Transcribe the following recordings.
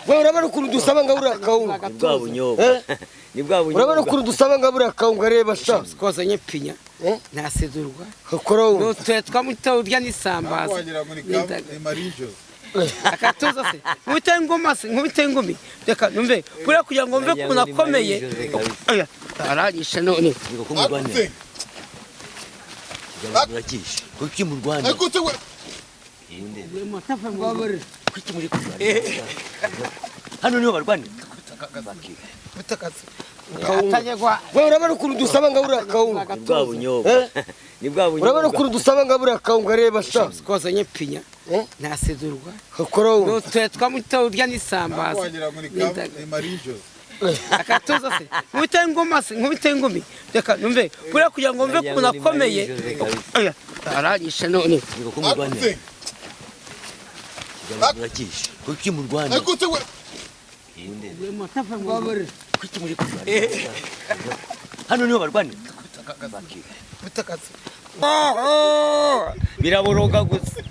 wewe urabona ukuntu dusaba ngabura kaunga bwa bunyoba ni bwa bunyoba urabona ukuntu dusaba ngabura kaunga reba sha koza nyepinya nasedurwa hakora no twetwa muta urya nisambaza akatoza se nkubite ngumi reka numve kuri kugira ngo mve kuna komeye aranyisha none ngo kumurwane Barakish kuki mu Rwanda Akute we mutafa ngabure kuki muri kurwana hano niho barwane butakatse wewe urabona ukuntu dusaba ngabura kaunga bwa bunyoba ni bwa bunyoba urabona ukuntu dusaba ngabura kaunga reba sha koza nyepinya nasedurwa hakora no twetwa muta urya nisambaza akatoza se nkubite ngumi reka numve kuri kugira ngo mve kuna komeye aranyisha none ngo kumurwane Barakish kuki mu Rwanda Akute we mutafa ngabure kuki muri kurwana hano niho barwane butakatse biraboroga gusa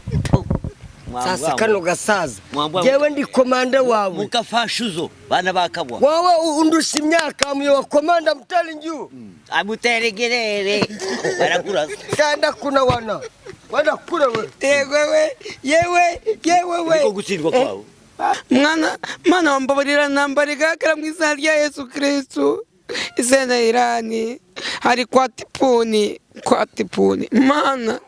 sasa kano gasaza jewe ndi komanda wawe mukafashuzo bana bakabwa wawe undusha imyaka muyo wa komanda mtali njuu amuteregerere barakura kanda kuna wana kura we yewe ko gutsindwa kwawo mwana wambabarira nambari gakara mu izina rya Yesu Kristo izina Irani hari kwa tipuni mana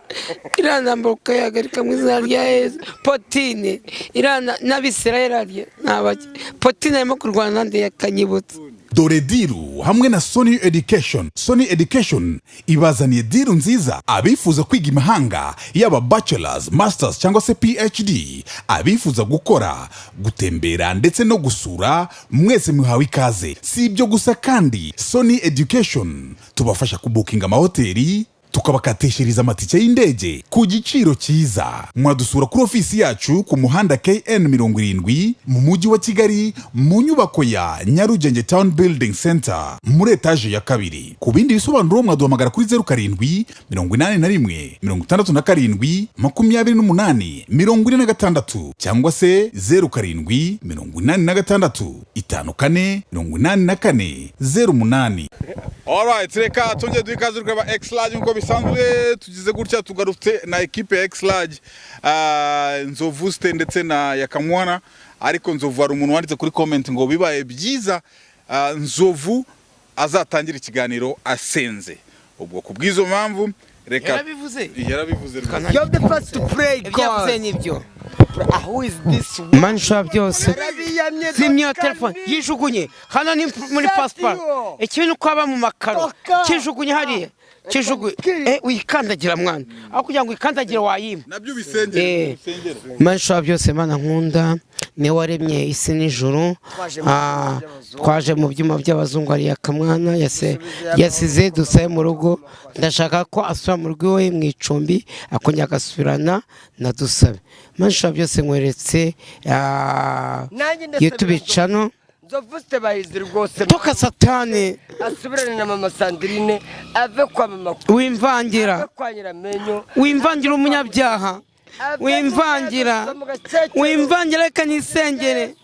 irana mboka yagarika mu izina rya Yesu potine irana n'abisirayeli nabaki potine arimo kurwana nande yakanyibutse dore diru hamwe na Sony Education ibazaniye diru nziza abifuza kwiga imahanga yaba bachelors masters cyangwa se PhD abifuza gukora gutembera ndetse no gusura mwese muhawe ikaze si ibyo gusa kandi Sony Education tubafasha kubukinga amahoteli tukabakatishiriza amatike y'indege ku giciro cyiza mwadusura kuri ofisi yacu ku muhanda KN 70 mu mujyi wa Kigali mu nyubako ya Nyarugenge Town Building Center muri etage ya kabiri ku bindi bisobanuro mwaduhamagara kuri 07 81 67 28 46 cyangwa se 07 86 54 84 08 Alright, reka tujye dukaze rwaba X Large nko bisanzwe tugize gutya tugarutse na equipe X Large Nzovu ste ndetse na Yakamwana ariko Nzovu hari umuntu wanditse kuri comment ngo bibaye byiza Nzovu azatangira ikiganiro asenze ubwo kubwizo mpamvu reka yarabivuze you're the first to pray God nibyo who is this man shop byose zimya telefone yishugunye hano ni muri passport ikintu kwaba mu makaro kishugunye hariye kishugunye uyikandagira mwana aho kugira ngo ikandagira wayima nabyo bisengera man shop byose mana nkunda ne waremye isi n'ijuru twaje mu byuma by'abazungu ari Yakamwana yasize dusaye mu rugo ndashaka ko asubira mu rugo we mu icumbi akongera agasubirana na Dusabe mansha byose nkweretse YouTube channel Nzovu ste bahizi rwose toka satani asubirane na mama Sandrine ave kwa mama wimvangira kwa Nyiramenyo wimvangira umunyabyaha wimvangira kanisengere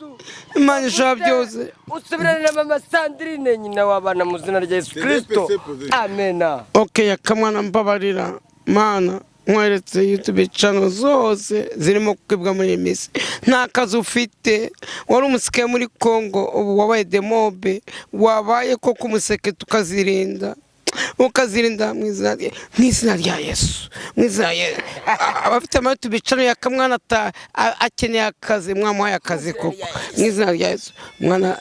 mansha byose usubirane na mama Sandrine nyina wabana mu zina rya Yesu Kristo amena okay Yakamwana mbabarira mana nkweretse YouTube channel zose zirimo kwibwa muri misi nta kazi ufite wari umusike muri Kongo ubu wabaye demobe wabaye ko kumuseke tukazirinda ukazirinda mu izina rya Yesu abafite ama YouTube channel Yakamwana akeneye akazi mwamuhaye akazi koko mu izina rya Yesu mwana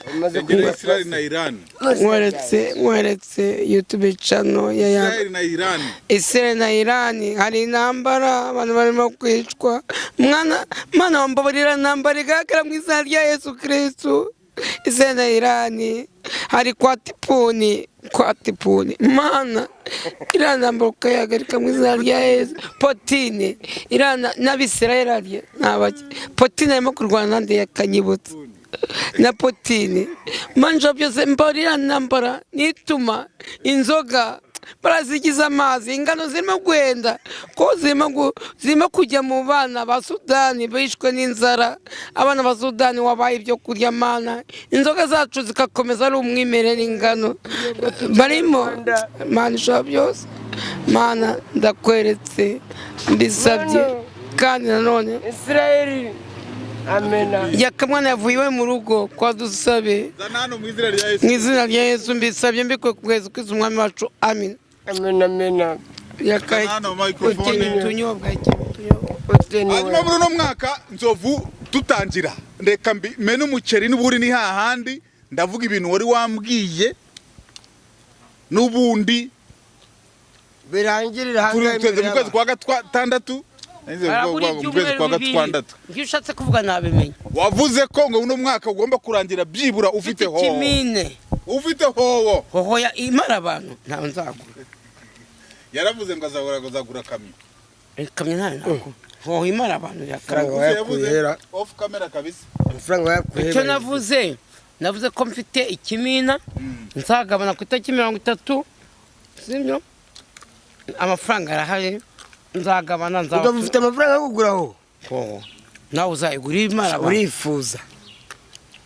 Israel na Iran nkweretse YouTube channel ya Israel na Iran hari intambara abantu barimo kwicwa mwana wambabarira intambara igakara mu izina rya Yesu Kristo Israel na Iran hari kwa tipuni mana irana mboka yagarika mu izina rya Yesu potine irana n'abisirayeli nabaki potine arimo kurwana nande yakanyibutse na potine manja byose mbarira nambara nituma inzoga barazigiza amazi ingano zirimo gwenda ko zirimo kujya mu bana ba Sudani bishwe n'inzara abana ba Sudani wabaye ibyo kurya mana inzoga zacu zikakomeza ari umwimerere ingano barimo mana ishobora byose mana ndakweretse mbisabye kandi nanone Israeli amena yakamwana yavuye mu rugo kwa dusabe zanano mu izina rya Yesu mu izina rya Yesu mbisabye mbikwe kugeza kwiza umwami wacu amen amena yakaye zanano microphone tunyobwa hanyuma muri uno mwaka Nzovu tutangira ndeka mena umuceri n'uburi ni hahandi ndavuga ibintu wari wambwiye n'ubundi birangirira hangaye mu kwezi kwa gatandatu mu kwezi kwa gatandatu ngiye ushatse kuvuga nabimenye wavuze ko ngo uno mwaka ugomba kurangira byibura ufite hoho kimine ufite hoho ya imara abantu nta nzagura yaravuze ngo azagura kamyo kamyo ntabwo hoho imara abantu yakuhera off camera kabisa amafaranga yakuhera icyo navuze ko mfite ikimina nzagabana ku itariki 30 sibyo amafaranga arahari nzagabana ufite amafaranga yo kuguraho nawe uzayigura imara urifuza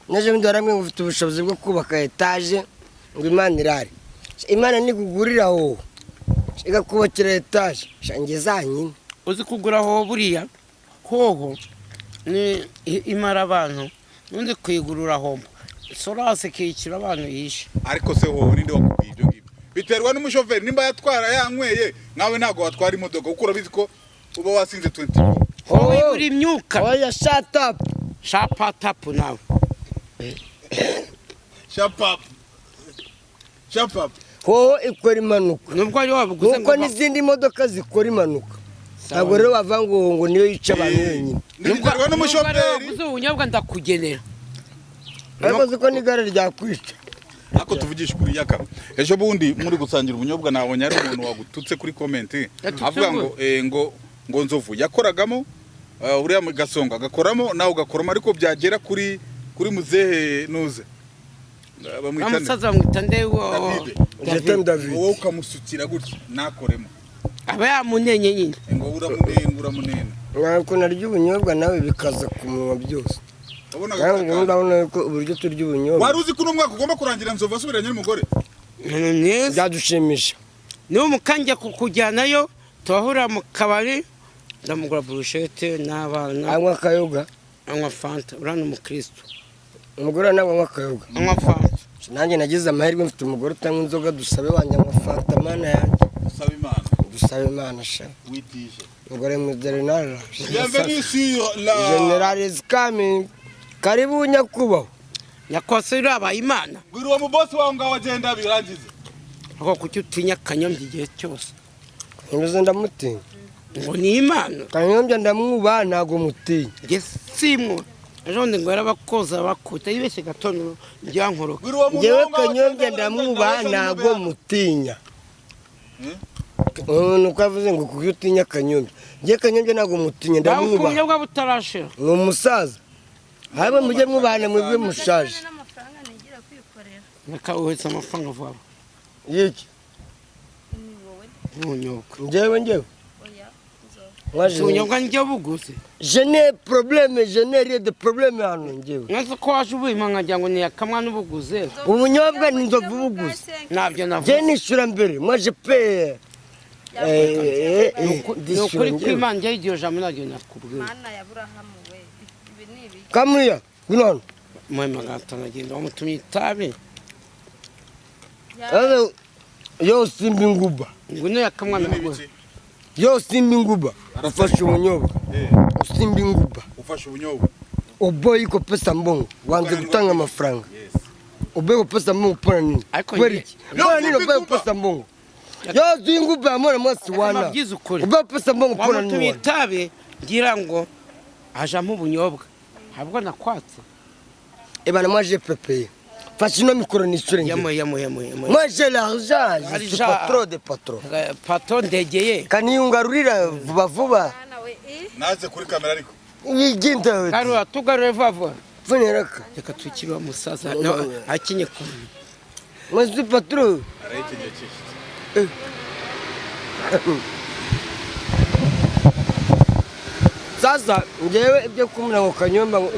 naje ndi haramwe ufite ubushobozi bwo kubaka etage ngo Imana irare Imana nikuguriraho igakubakira etage shange zanyine uzi kuguraho buriya hoho ni imara abantu nundi kwigurura homba sorase kicira abantu yishe ariko se hoho ninde wakubwiye ibyo ngibyo biterwa n'umushoferi nimba yatwara yanyweye nawe ntago watwara imodoka kuko urabizi ko uba wasinze 24 hoho uri imyuka oya shut up nawe shut up hoho ikora impanuka nubwo ari wabuguze kuko n'izindi modoka zikora impanuka ntabwo rero bavanga ngo niyo yica abantu wenyine biterwa n'umushoferi wabuguze ubunyobwa ndakugenera ariko ziko n'igare ryakwica ako tuvugisha kuri yaka ejo bundi muri gusangira ubunyobwa nabonye ari umuntu wagututse kuri comment avuga ngo Nzovu yakoragamo uriya mu Gasonga gakoramo nawe ugakoramo ariko byagera kuri muzehe nuze amusaza bamwitande David wowe ukamusukira gutya nakoremo aba yamunenye nyine ngo uramunena nako naryo ubunyobwa nawe bikaza ku munwa byose ndabona ko uburyo turya ubunyobwa wari uzi ko uno mwaka ugomba kurangira Nzovu asubiranye n'umugore neza byadushimisha niba umukanje kukujyanayo tuhahura mu kabari ndamugura burushete n'abana anywa akayoga anywa fanta urana umukristo umugore nawe anywa akayoga anywa fanta nanjye nagize amahirwe mfite umugore utanywa inzoga dusabe wanjye anywa fanta mana yanjye dusabe imana sha witije umugore mu general bienvenue sur la general is coming karibu nyakubahwa nyakose urabaye imana bwira uwo mu boss wawe ngaho agenda birangize aho kuki utinya kanyombye igihe cyose ngize ndamutinya ngo ni imana kanyombye ndamwubaha ntago mutinya nge simwo ejo ndi ngo yarabakoza bakuta yibeshye gatondo njyankoroka ngewe kanyombye ndamwubaha ntago mutinya nuko avuze ngo kuki utinya kanyombye nge kanyombye ntago mutinya ndamwubaha ubunyobwa butarashira ni umusaza habe mujye mwubahana mwebwe mushaje reka uhetse amafaranga vuba yiki ubunyobwa ngewe ubunyobwa njye buguze je n'ai problème je n'ai rien de problème hano ngewe nzi ko waje ubuyima nkagira ngo niyakamwa n'ubuguze ubunyobwa ni Nzovu buguze ntabyo navuze je nishyura mbere moi je paye ni ukuri kw'Imana njye iryo jambo naryo nakubwira kamuya ngwino mwe magana agenda wamutumye itabi yo simba inguba ngwino yakamwa n'ubuguze yo simba inguba ufashe ubunyobwa simba inguba ufashe ubunyobwa oboyi ko pesa mbongo wanze gutanga amafaranga obeko pesa mbongo pona nini kweli pona nini obeko pesa mbongo yo zinguba amona mwasi wana obeko pesa mbongo pona nini wamutumye itabi ngira ngo ajamo ubunyobwa habwo nakwatse ebana moi j'ai payé fasino mikoro nishure yamo moi j'ai l'argent je suis pas trop de patron ndegeye kaniyungarurira vuba naze kuri kamera ariko yiginda karura tugarure vuba funeraka reka tukiriwa musaza akinye ku moi je suis patron Sasa ngewe ibyo kumuna ngo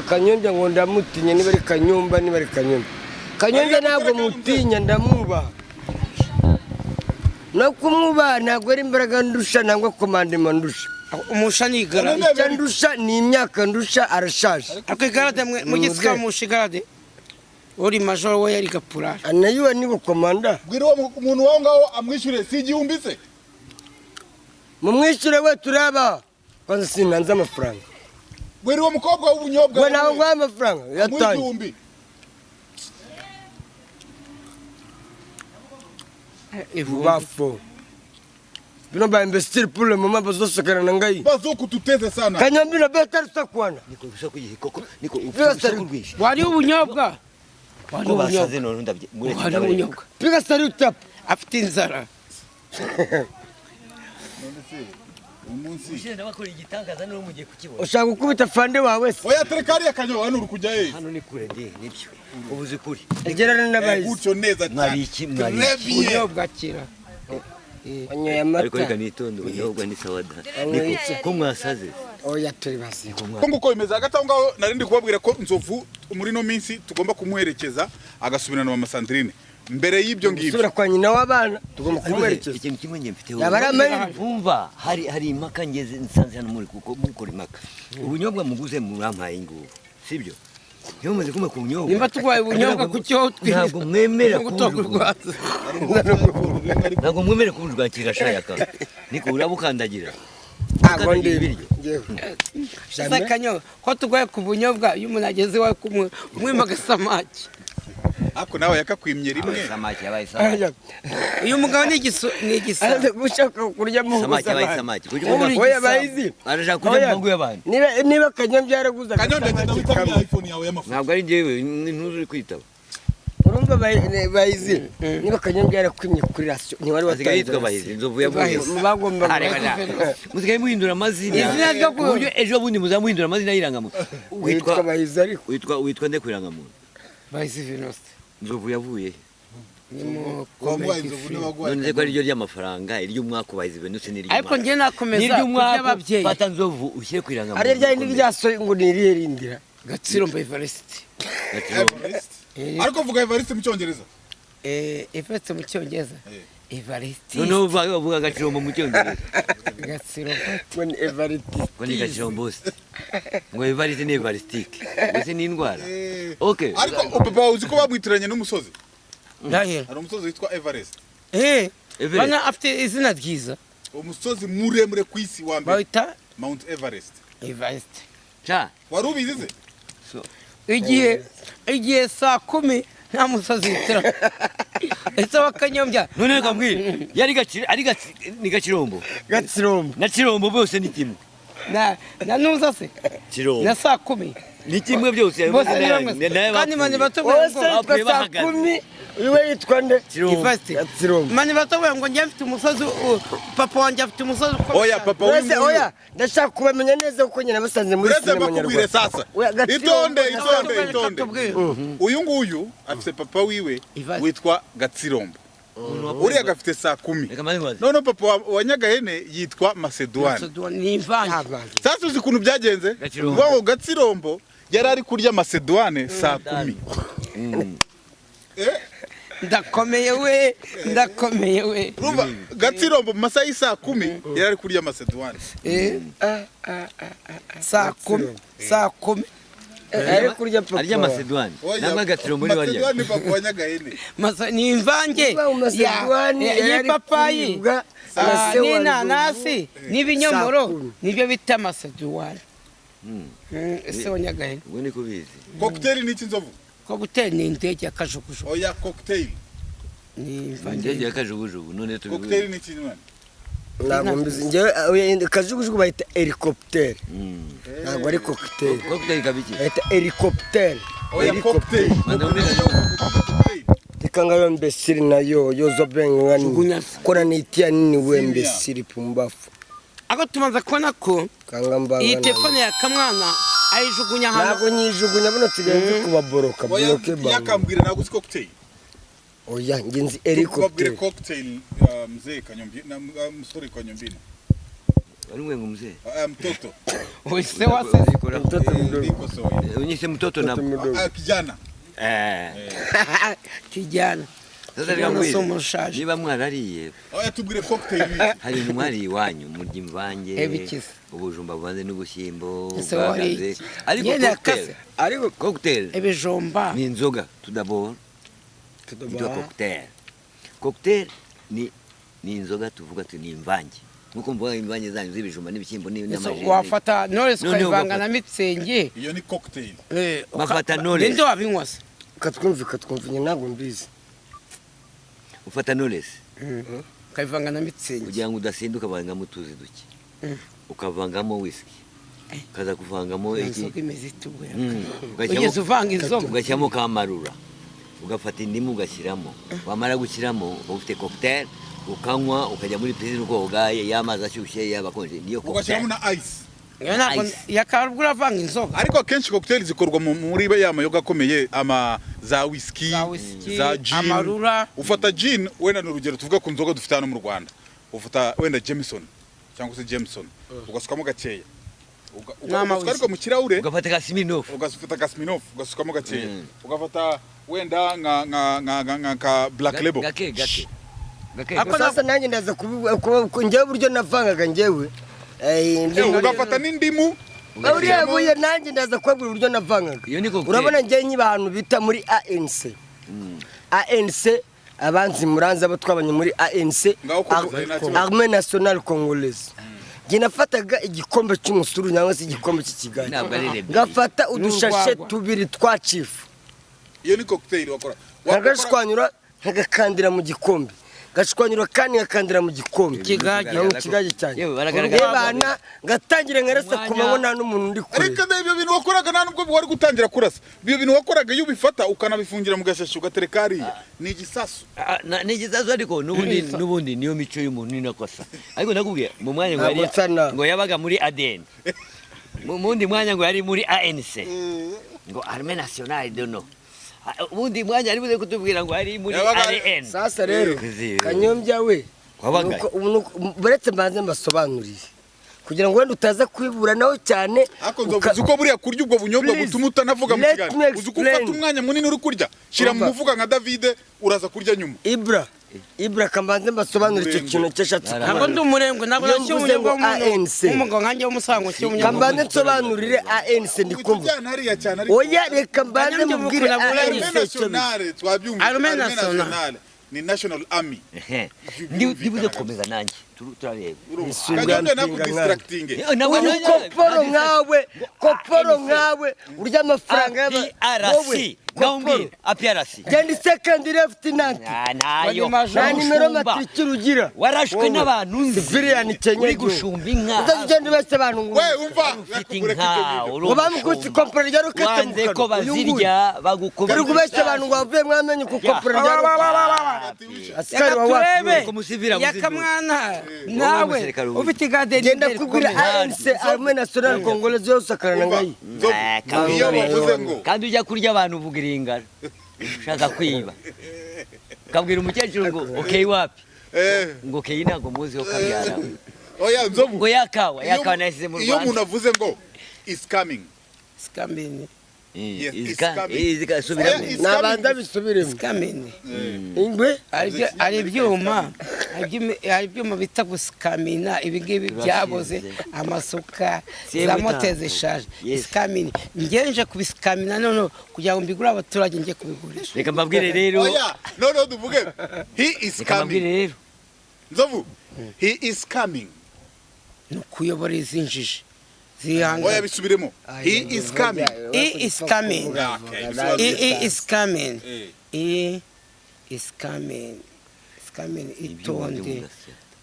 Kanyombya ngo ndamutinye niba ari Kanyumba niba ari Kanyombya. Kanyombya ntabwo mutinya ndamwubaha. No kumwubaha ntabwo ari imbaraga ndusha nangwa komandema ndusha. Umusha ni garade. Icyo ndusha ni imyaka ndusha arashaje. Akwe garade mu gisika mushigarade. Uri major we yari kapurari. Anayuwa niko komanda. Bwira umuntu waho ngaho amwishyure si igihumbi se. Mumwishyure we turaba. Kwanza sinanza amafaranga. Bwira uwo mukobwa w'ubunyobwa. We nawe ngwa amafaranga yatanye. Igihumbi. Bafo. Bino ba investir pour le moment bazosokana na ngai. Bazokututeze sana. Kanyombya na better sakwana. Niko gusa kugihe koko niko ufite kurwisha. Wari ubunyobwa. Wari basaze none ndabye. Wari ubunyobwa. Piga salute tap. Afite inzara. Ushye ndabakora igitangaza no mugiye kukibona. Ushaka gukubita fande wawe se. Oya terekari yakanyo hano uri kujya he? Hano ni kure ndi nibyo. Ubuzi kuri. Egerana n'abayizi. Gutyo neza. Mwabiki. Ubunyobwa kira. Anyoye amata. Ariko reka nitondo unyobwa ni sawada. Niko ko mwasaze. Oya turi basi. Nguko bimeze hagati aho ngaho narindi kubabwira ko Nzovu muri no minsi tugomba kumuherekeza agasubirana na Mama Sandrine. Mbere y'ibyo ngibyo Subira kwa nyina w'abana tugomba kumuherekeza. Ikintu kimwe nge mfite umva hari impaka ngeze nsanze hano muri kuko mukora impaka. Ubunyobwa muguze murampaye ingubu. Sibyo? Niyo muze kuma ku bunyobwa. Nimba tugwaye ubunyobwa ku cyo ntabwo mwemera kutogurwaza. Ntabwo mwemera kubujwakira shayaka. Niko urabukandagira. Agondi ibiryo. Sasa kanyo ko tugwaye ku bunyobwa iyo umuntu ageze wa kumwimba gasamaki. Ako nawe yakakwimye rimwe. Samaki yabaye samaki. Iyo umugabo ni igisa. Gushaka kurya mu samaki yabaye samaki. Oya bayizi. Araja kurya mbangu y'abantu. Niba Kanyombya yaraguza. Kanyombya ngenda witabira iPhone yawe y'amafu. Ntabwo ari njyewe ntuzuri kwitaba. Urumva bayizi. Niba Kanyombya yarakwimye kuri ratio ni wari wataye. Yitwa bayizi Nzovu yavuye. Bagomba. Muzigaye muhindura amazina. Izina ryo kuburyo ejo bundi muzamuhindura amazina y'irangamuntu. Witwa bayizi ariko. Witwa nde kwirangamuntu. Bayizi Venuste. Nzovu yavuye. Nimo none ko ari ryo ry'amafaranga iry'umwaka bayizi Venuste ni ariko ngiye nakomeza y'ababyeyi. Fata Nzovu ushyire kwirangamuntu. Ari rya indi ryaso ngo niriye rindira. Gatsiro mba Evariste. Ariko vuga Evariste mu cyongereza. Evariste mu cyongereza. Evariste. None uvuga Gatsiro mu cyongereza. Gatsiro. When Evariste. Ngo ni Gatsiro Bost. Ngo Evariste ni Evaristique. Ese ni indwara. Okay. Ariko papa uzi ko bamwitiranye n'umusozi. Ndahera. Hari umusozi witwa Everest. Bana afite izina ryiza. Umusozi muremure ku isi wa mbere. Bawita Mount Everest. Everest. Cha. Wari ubizi se? Igihe saa 10 nta musozi witira. Ese wakanyombya. None kambwira. Yari ni Gakirombo. Gatsirombo. Na Kirombo bose ni kimwe. Na nuza se. Kirombo. Na saa 10. Ni kimwe byose. Kandi mani bato saa 10 iwe yitwa nde? Gatsirombo. Mani bato ngo njye mfite umusozi papa wanjye afite umusozi. Oya papa w'umuntu. Oya ndashaka kubamenya neza uko nyina basanze muri sinema nyarwanda. Sasa. Itonde. Uyu nguyu afite papa wiwe witwa Gatsirombo. Uriya gafite saa 10. None papa wa Nyagahene yitwa Macedone. Ni imvange. Sasa uzi kuntu byagenze? Ngo Gatsirombo yari ari kurya Macedone saa 10. Ndakomeye we. Ruba Gatsirombo mu masaha y'isa 10 yari ari kurya Macedone. Saa 10. Ari kurya papa. Arya Macedone. Namwe Gatsirombo ni warya. Macedone papa wa Nyagahene. Ni imvange. Ya papayi. Ni nanasi, ni binyomoro, nibyo bita Macedone. Ese wa Nyagahene. Ubwo ni kubizi. Cocktail ni iki Nzovu? Cocktail ni indege akajugujugu. Oya cocktail. Ni indege yakajugujugu none tubizi. Cocktail ni iki none? Ntabwo mbizi njyewe kajugujugu bayita helicopter. Ntabwo ari cocktail. Cocktail kabiki. Bayita helicopter. Oya cocktail. Tikanga mbesiri nayo yozo bengani. Kona nitia nini we mbesiri pumbafu. Ako tumanza kubona ko iyi telefone ya kamwana ayijugunya hano. Ntabwo nyijugunya buno tugenze kubaboroka bloke ba. Yakambwira ntabwo uzi cocktail. oya ngenzi helicopter cocktail mzee Kanyombi na msori Kanyombi Wewe mzee mtoto Wese wase mtoto mdogo unyise mtoto na kijana kijana sasa niba mwarariye oya tubwire cocktail hari numwari iwanyu murya imvange ubujumba buvanze n'ubushyimbo bagaze ariko cocktail ebijomba ni inzoga tudabora cocktail ni inzoga tuvuga ati ni imvange nkuko mvuga imvange zanyu z'ibijumba n'ibishyimbo n'amajeri wafata Knowless ukayivanga na Mitsenge iyo ni cocktail mafata Knowless ninde wabinywase katwumvikanye ntabwo mbizi ufata Knowless ukayivanga na Mitsenge kugira ngo udasinduka bangamo utuzi duke ukavangamo whisky kaza kuvangamo iki imeze itubwe ugeze uvanga inzoga ugashyamo kamarura ugafata indimu ugashyiramo wamara gushyiramo ufite cocktail ukanywa ukajya muri pisine ukoga y'amazi ashyushye yabakonje niyo ugashyiramo na ice yakarubura vanga inzoga ariko kenshi cocktail zikorwa muri ya mayoga akomeye ama za whisky za gin amarura ufata gin wenda n'urugero tuvuga ku nzoga dufite hano mu Rwanda ufata wenda Jameson cyangwa se Jameson ugasukamo gakeya ugasukamo mu kirahure ugafata Gasminoff ugasukamo gakeya ugafata wenda nka Black Label gake ako sasa nanjye ndaza kuba njyewe buryo navangaga njyewe ugafata n'indimu uriya buye nanjye ndaza kubabwira uburyo navangaga urabona njye nyiba ahantu bita muri ANC abanzi muranza abo twabanye muri ANC Armée Nationale Congolaise njye nafataga igikombe cy'umusuru cyangwa se igikombe cy'ikigari ngafata udushashe tubiri twa chief iyo ni cocktail wakora ngashwanyura nkagakandira mu gikombe gashwanyura kandi ngakandira mu gikombe kigage cyane bana ngatangira ngarasa kumanywa nta n'umuntu ndi kure ariko ibyo bintu wakoraga nta nubwo wari gutangira kurasa ibyo bintu wakoraga iyo ubifata ukanabifungira mu gashashe ugatereka hariya ni igisasu ariko n'ubundi niyo mico y'umuntu ninakosa ariko nakubwiye mu mwanya ngo yabaga muri ADN mu mundi mwanya ngo yari muri ANC ngo Armée Nationale dono ubundi mwanya ari buze kutubwira ngo ari muri ARN sasa rero Kanyombya we buretse mbanze mbasobanuriye kugira ngo wenda utaza kwibura nawe cyane uko buriya kurya ubwo bunyobwa butuma utanavuga mu kiganiro uzi ko ufata umwanya munini uri kurya shira mu muvuga nka David uraza kurya nyuma Ibra kambanze mbasobanura icyo kintu cyashatse ntabwo ndi umurengwe ntabwo nashyumunyego umugabo nkanjye w'umusango cy'umunyego kambanze nsobanurire ANC ndikumva oya reka mbanze mubwire Armée Nationale ni National Army ndibuze komeza nanjye turareba kagande naku distracting koporo nkawe urya amafaranga y'abawe Gaumbir APRC Gendi second lieutenant nayo na nimero matricule ugira warashwe n'abantu nzi civilian Kenya uri gushumba inka uzagende bese abantu we umva ngo bamukutse kompera rya rokete wanze ko bazirya bagukubira uri kubeshya abantu ngo bavuye mwamenye ku kompera rya rokete askari wawe kumusivira yakamwana nawe ufite igade genda kugura ANC Armée Nationale Congolaise yose akarana ngayi kandi ujya kurya abantu uvugira ingara ushaka kwiba kabwira umukecuru ngo okay wapi ngo okay ntago muzi ko kabyara oya nzovu ngo yakawa nasize mu Rwanda iyo umuntu avuze ngo is coming nabanza bisubiremo ingwe ari ibyuma bita gusikamina ibingibi byaboze amasuka za moteze ishaje isikamini ngenje kubisikamina none kugira ngo mbigure abaturage ngiye kubigurisha reka mbabwire rero no duvuge he is coming nzovu he is coming no kuyobora izinjije oya bisubiremo he is coming itonde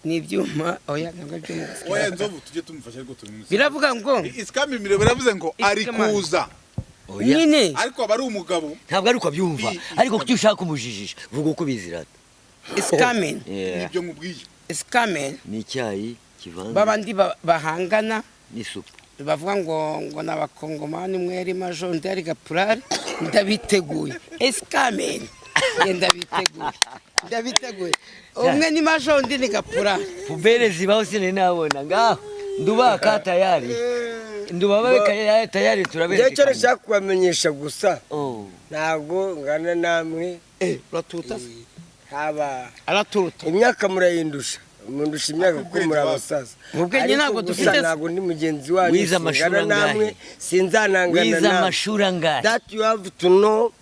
n'ibyuma oya ntabwo byuma oya nzovu tujye tumufasha ariko tumuzi biravuga ngo he is coming biravuze ngo ari kuza nyine ariko aba ari umugabo ntabwo ari uko abyumva ariko kuki ushaka kumujijisha vuga uko bizirata iskameni nibyo mubwiye iskameni ni icyayi kivanze babandi bahangana n'isupu bavuga ngo n'abakongomani mweri majonde ari gapurari ndabiteguye iskameni ndabiteguye umwe ni majoro undi ni gapura pubere zibaho sine nabona ngaho ndubaka tayari ndubabeka tayari turabeka cyo rishaka kubamenyesha gusa ntago ngana namwe uratuta haba aratuta imyaka murayindusha mundusha imyaka ko muri abasaza ubwenge ntabwo dufite ntabwo ndi mugenzi wanyu wiza amashuri namwe sinzanangana wiza amashuri angahe that you have to know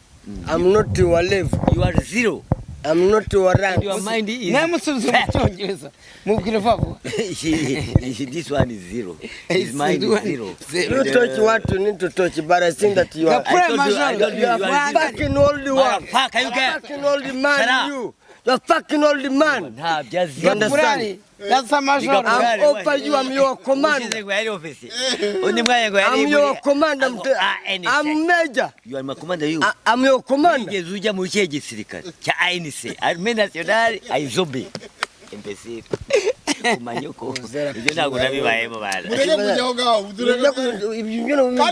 I'm not your level you are zero I'm not your rank your mind is namusubiza mu cyongereza mubwire vuba this one is zero his mind is zero you talk what you need to talk but I think that you are fucking old one fuck you get fucking old man you're fucking old man Gapurani that's a major I'm over you I'm your commander I'm your commander I'm major you are my commander you I'm your commander ngeze ujya mu kihe gisirikare cya ANC Armée Nationale Aizobe imbesire kumanyoko ibyo ntabwo nabibayemo bana mureke kujyaho ngaho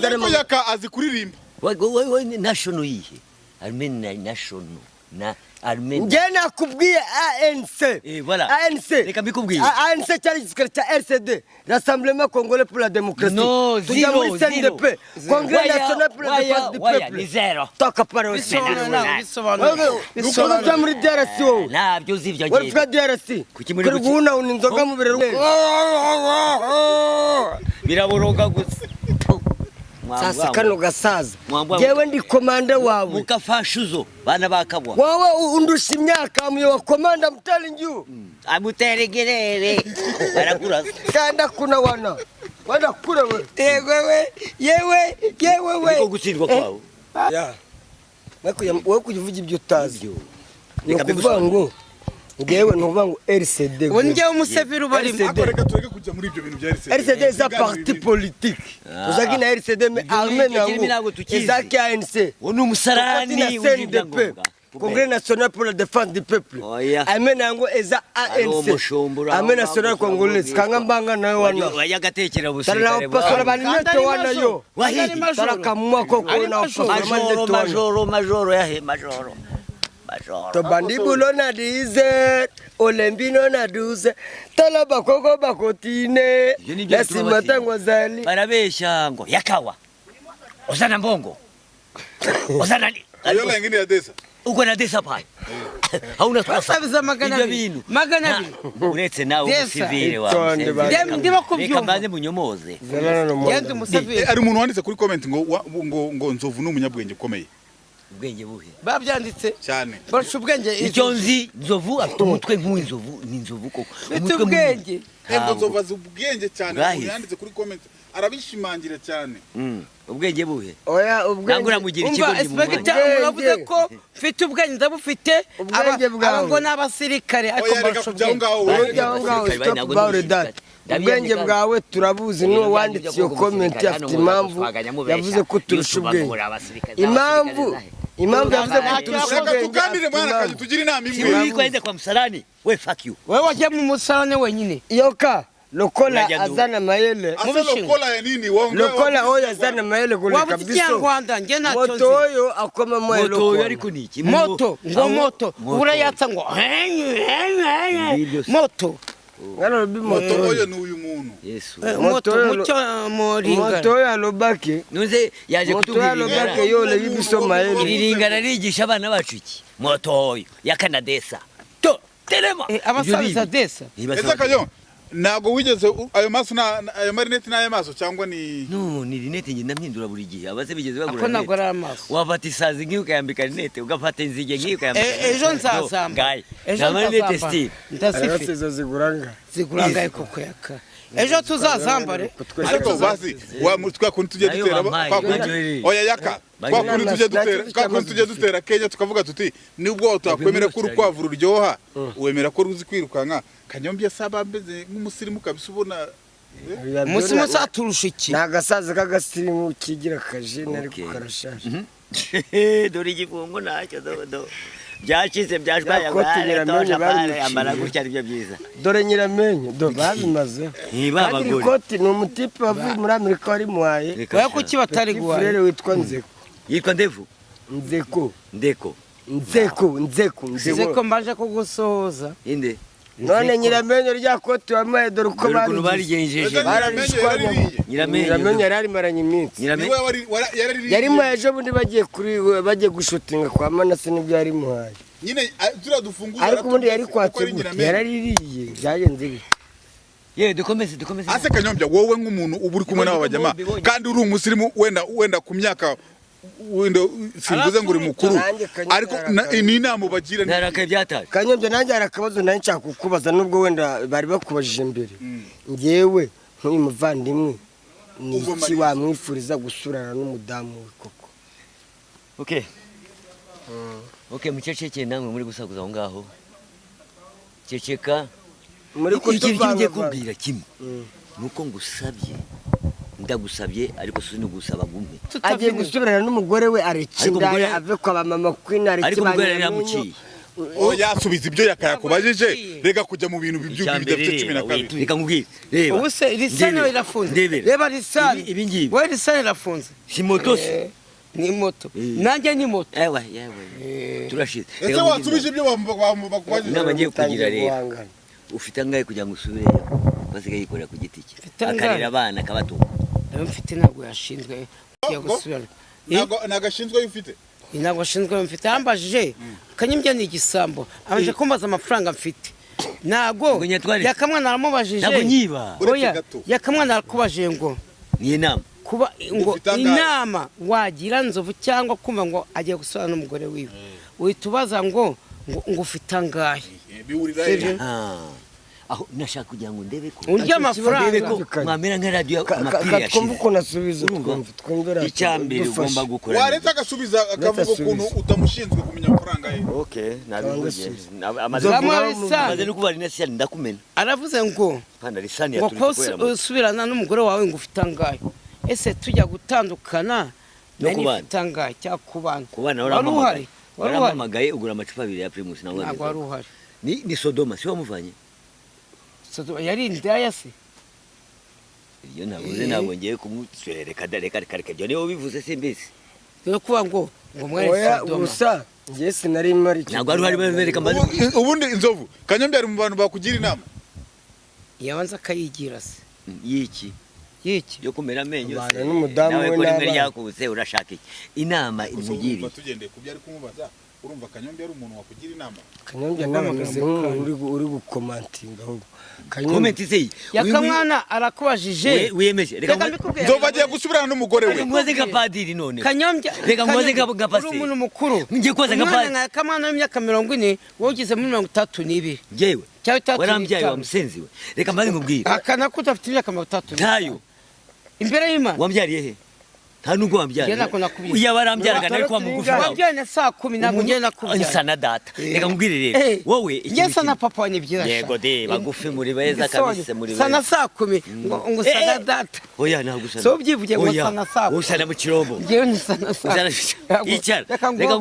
kandi ko yaka azi kuririmba we national yihe Armée National na Armenia ngena kubwiye ANC voilà ANC reka mbikubwiye ANC cyari gisirikare cya RCD Rassemblement Congolais pour la démocratie no zero CNDP Congrès national pour la défense du peuple ni zero toka pale bisobanura muri DRC wowe nabyo zivyo ngende wafika DRC kuri guhuna uninzoga mu birere biraboroga gusa sasa kano gasaza yewe ndi komanda wawe mukafashuzo bana bakabwa wowe undusha imyaka muyo wa komanda mtali njyu amuteregerere barakura kanda kuna wana kura we yewe niko gutsindwa kwawe ya wewe kuvuga ibyo utazi nikuvuga ngo ngewe nuvuga ngo RCD wonje umuseveri bari akoreka tureke kujya muri ibyo bintu bya RCD RCD za parti politique uzaki na RCD me armée nango ezaki ANC wonu musarani CNDP Congrès national pour la défense du peuple armée nango eza ANC armée nationale congolaise kanga mbanga nayo wana wayagatekera busirikare basora banete wana yo tarakamwa koko na majoro yahe majoro to bandibulo na dize olembino na duze tala bakoko bakotine nasima tango zali barabesha ngo yakawa uzana mbongo uzana ayo lengine ya desa uko na desa pai hauna twasabiza magana uretse nawe civile wa ndiba kubyumva kambaze munyomoze yandi museveri ari umuntu wanditse kuri comment ngo nzovu n'umunyabwenge ukomeye ubwenge buhe babyanditse cyane barusha ubwenge icyo nzi nzovu afite umutwe nk'inzovu ni inzovu koko umutwe ubwenge nzovu azi ubwenge cyane yanditse kuri comment arabishimangira cyane ubwenge buhe oya ubwenge ntabwo uramugira ikigo ndi mu mwanya uravuze ko mfite ubwenge ndabufite abo n'abasirikare ariko barusha ubwenge ubwenge bwawe turabuzi no wanditse iyo comment afite impamvu yavuze ko turusha ubwenge impamvu yavuze ko turusha ubwenge tukandire mwana kaje tugira inama imwe uri kwende kwa msalani we fuck you wewe waje mu musalane wenyine yoka lokola azana mayele lokola ya nini lokola oyo azana mayele kule kabisa Rwanda nge na moto oyo akoma moyo moto yari kuniki moto urayatsa ngo moto ngalo bi moto oyo ni uyu muntu Yesu moto mucyo moringa moto oyo alobake nuze yaje kutubwira alobake yole bibiso mayele iringana rigisha abana bacu iki moto oyo ya Canadesa to telema abasaza desa eza kayo nago wigeze ayo maso na ayo marinete na maso cyangwa ni no ni rinete nge ndamhindura buri gihe abaze bigeze bagura ko nagora amaso wafata isazi ngiye yambika rinete ugafata inzige ngiye yambika ejo nzasamba ejo marinete style ndasifi ziguranga koko yaka ejo tuzazambare ariko basi wa mutwa kuntu tujye dutera oya yaka kwa kuntu tujye dutera Kenya tukavuga tuti nibwo utakwemera ko urukwavu ruryoha uwemera ko ruzi kwirukanka Kanyombye saba mbeze nk'umusirimu kabisa ubona musimo saturusha iki nagasaza kagasirimu kigira kaje nari kukarashaje dore igifungo nacyo do byacize byashbaye abana ambara gutya aribyo byiza dore nyiramenye do babimaze ntibabagore koti ni umutipe wavuye muri Amerika wari muhaye oya kuki batari guhaye frere witwa Nzeko yitwa Ndevu Nzeko Ndeko nzeko mbaje kugusohoza inde none nyiramenyo rya koti wamaye dore uko barigenjeje nyiramenyo yari maranye iminsi yarimo ejo bundi bagiye gushutinga kwa Manase n'ibyo yari muhaye nyine turadufunguza ariko ubundi yari kwatse yaraririye byagenze bite dukomeze ase Kanyombya wowe nk'umuntu uba uri kumwe n'aba bajama kandi uri umusirimu wenda ku myaka wenda simvuze ngo uri mukuru ariko ni inama bagira narakaye byataje Kanyombya nanjye arakabazo nari nshaka kukubaza nubwo wenda bari bakubajije imbere ngewe nk'uyu muvandimwe ni iki wamwifuriza gusurana n'umudamu we koko okay mukeceke namwe muri gusakuza aho ngaho ceceka muri kutuvangira kubwira kimwe nuko ngusabye ndagusabye ariko sino gusaba gumwe agiye gusubirana n'umugore we arekindaye ave kwa bamama Queen ariko umugore yaramuciye yasubiza ibyo yakubajije rega kujya mu bintu bidafite 12 reka ngubwire reba ubuse lisano irafunze reba lisano ibi ngibi we lisano irafunze si moto se ni moto nanjye ni moto ewa turashize ese wasubije ibyo bakubajije n'abagiye kugira rero ufite angaye kugira ngo usubireyo basigaye yikorera ku giti cye akarira abana kabatunga mfite ntabwo yashinzwe yo gusubira nagashinzwe ufite ntabwo ashinzwe mfite ambajije Kanyombya ni igisambo amaje kumbaza amafaranga mfite ntabwo yakamwa naramubajije ntabwo nyiba oya yakamwa narakubajije ngo ni inama kuba ngo inama wagira Nzovu cyangwa kumva ngo agiye gusubira n'umugore wiwe uhitubaza ngo ufite angahe aho nashaka kugira ngo ndebe ko urya amafaranga mwamera nka radio amapiri yashize twumva uko nasubiza twumvira icyambere ugomba gukora wareta agasubiza akavuga ukuntu utamushinzwe kumenya amafaranga ye nabivuze amaze no kuba rinasi ndakumena aravuze ngo panda risani yaturi ko usubirana n'umugore wawe ngo ufite angahe ese tujya gutandukana no kubana tangaye cyakubana kubana waramamagaye ugura amacupa 2 ya Primus ntabwo wari uhari ni Sodoma si wamuvanye Sodoma yari indaya se iyo nabuze ntabwo ngiye kumutsereka reka byo niwe bivuze simbisi yo kuba ngo mwari Sodoma gusa ngiye sinari mari ntabwo ari bareka mbaze ubundi Inzovu Kanyombya ari mu bantu bakugira inama yabanza akayigira se yiki yo kumera amenyo se n'umudamu we nawe yakubuse urashaka iki inama imugiri tugendeye kubyo ari kumubaza urumva Kanyombya ari umuntu wakugira inama Kanyombya nameze uri gukomantinga ahubwo komenti se yakamwana arakubajije wiyemeje reka Nzovu agiye gusubirana n'umugore we mubaze nka padiri none Kanyombya reka mubaze nka pastor umuntu mukuru ngiye koza nka padiri yakamwana w'imyaka 40 wogize muri 32 ngewe warambyaye wa musenzi we reka mbaze ngubwire akana kutafite imyaka 30 ntayo imbere y'Imana wambyariye he nta nubwo wambyara uya barambyaraga nari kwa mugufi wambyara saa 10 ntabwo ngiye nakubyara isa na data reka ngubwire rero wowe yesa na papa wanyibyira yego de bagufi muri beza kabise muri beza sana saa 10 ngo sana data oya ntabwo sana so byivugiye ngo sana saa 10 usana mu kirombo ngiye ni sana saa icyara reka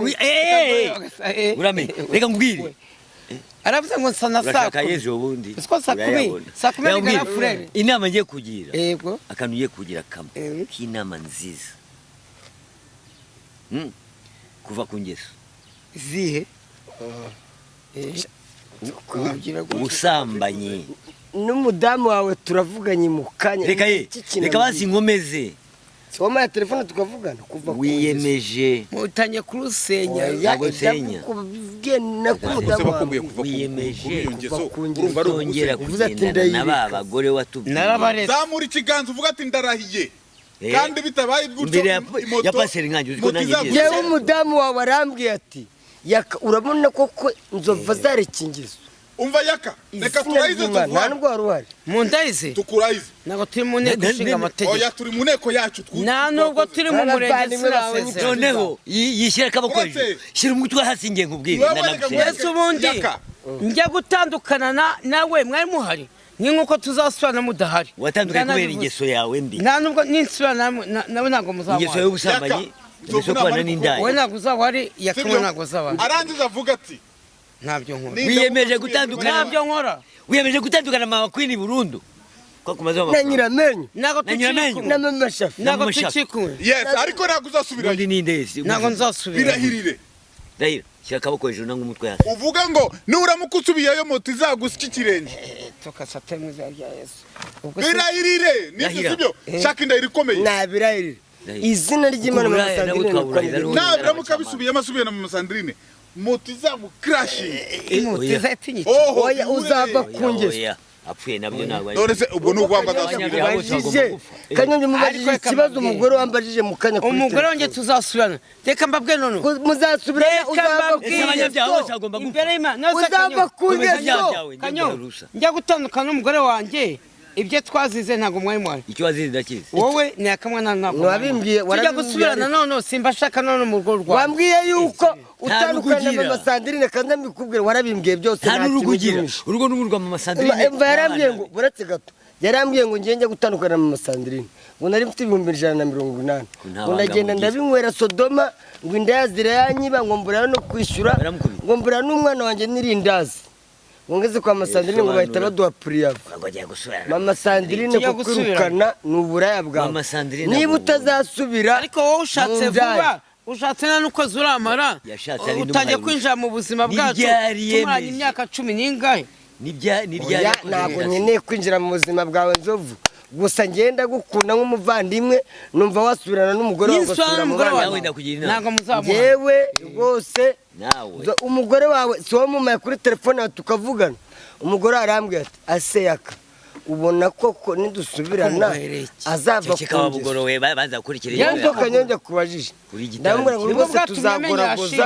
urame reka ngubwire aravuze ngo sana saa 10 yejo bundi siko saa 10 ngara frere inama ngiye kugira yego akantu ngiye kugira kamwe k'inama nziza kuva ku ngeso zihe ubusambanyi n'umudamu wawe turavuganye mu kanya reka basi nkomeze Soma ya telefone tukavugana kuva wiyemeje mutanye kurusenya yagusenya wiyemeje urumva rongera kugenda naba bagore watubwiye zamura ikiganza uvuga ati ndarahiye kandi bitabaye gutyo ya paseri nkanjye uziko nanjye yewe umudamu wawe arambwiye ati urabona koko Nzovu zarekingizwa umva yaka reka turayize nta nubwo wari uhari mu ndayize tukurayize ntabwo turi mu nteko ishinga amategeko oya turi mu nteko yacu nta nubwo turi mu murenge sinasezeranye noneho yishyira akaboko hejuru shyira umutwe hasi ngiye nkubwire mbese ubundi njya gutandukana nawe mwari muhari ni nkuko tuzasubirana mudahari watandukanye kubera ingeso yawe mbi nta nubwo ninsubirana nawe ntabwo muzaba ingeso y'ubusambanyi ingeso kubana n'indaya we ntabwo uzaba wari yakamwe ntabwo uzaba arangiza avuga ati ntabyo nkora wiyemeje gutandukana ntabyo nkora wiyemeje gutandukana mama Queen burundu ko kumaze na nyiramenyo ntabwo tukiri na mama Shafi ntabwo tukiri yes ariko ntabwo uzasubirayo ndi nindesi ntabwo nzasubira birahirire rahira shyira akaboko hejuru nanga umutwe hasi uvuga ngo nuramuka usubiyeyo moto izagusya ikirenge tukasate mu izina rya Yesu birahirire nibyo sibyo shaka indahiro ikomeye nabirahirire izina ry'Imana Mama Sandrine nabiramuka bisubiye amasubiye na Mama Sandrine moto izamukrashing moto izatinyi oya uzava kungeso apfuye nabyo ntabwo none se ubwo n'ubwanga azasubira Kanyombya mubajije ikibazo umugore wambajije mu kanya kuri umugore wanjye tuzasubirana reka mbabwe none muzasubira uzava imbere y'Imana uzava kungeso Kanyombya njya gutandukana n'umugore wanjye ibyo twazize ntago mwari mwari icyo wazize ndakizi wowe ni akamwe ntabwo wabimbwiye tujya gusubirana none simba shaka none mu rugo rwawe wambwiye yuko utandukana na Mama Sandrine kandi mbikubwira warabimbwiye byose nta n'urugugira urugo n'urwa Mama Sandrine emva yarambwiye ngo buretse gato yarambwiye ngo ngiye gutandukana na Mama Sandrine ngo nari mfite 180 ngo ndagenda ndabinywera Sodoma ngo indazira yanyiba ngo mbura no kwishyura ngo mbura n'umwana wanjye nirindazi ngeze kwa Mama Sandrine ngo bahita baduha priyavu Mama Sandrine ko kwirukana n'uburaya bwawe niba utazasubira ariko wowe ushatse vuba ushatse nuko zuramara utangiye kwinjira mu buzima bwacu tumaranye imyaka 10 n'ingahe nibya ntabwo nkeneye kwinjira mu buzima bwawe Nzovu gusa ngenda gukunda nk'umuvandimwe numva wasubirana n'umugore wawe gasubira mu bana ntabwo muzamuha yewe rwose umugore wawe si wo mumaye kuri telefone tukavugana umugore arambwira ati aseyaka ubona koko nidusubirana azava kungora baza kurikira yanzo Kanyombya kubajije ndamubwira ngo rwose tuzagoragoza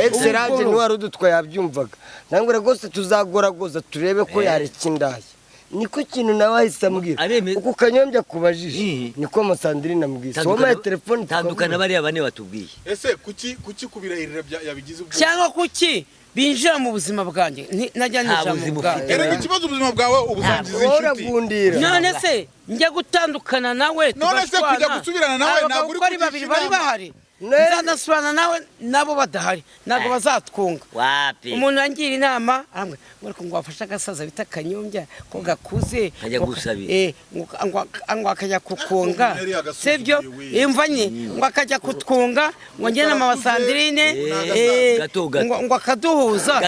excellence ni wari udutwaye yabyumvaga ndamubwira rwose tuzagoragoza turebe ko yareka indaya niko kintu nawe ahise ambwira uko Kanyombya kubajije niko Mama Sandrine ambwiye so my telefone tandukana bari bane batubwiye ese kuki kubirahirira yabigize ubwo cyangwa kuki binjira mu buzima bwanjye najya nija mu bwanjye erega ikibazo ubuzima bwawe ubuzangiza inshuti none se njya gutandukana nawe none se kujya gusubirana nawe ntabwo uri babiri bari bahari nzanasubirana nawe nabo badahari ntabwo bazatwunga umuntu yangira inama aramwe ngo wafashe agasaza bita Kanyombya ko gakuze ngo akajya kukunga sibyo imvanye ngo akajya kutwunga ngo njye na Mama Sandrine ngo akaduhuza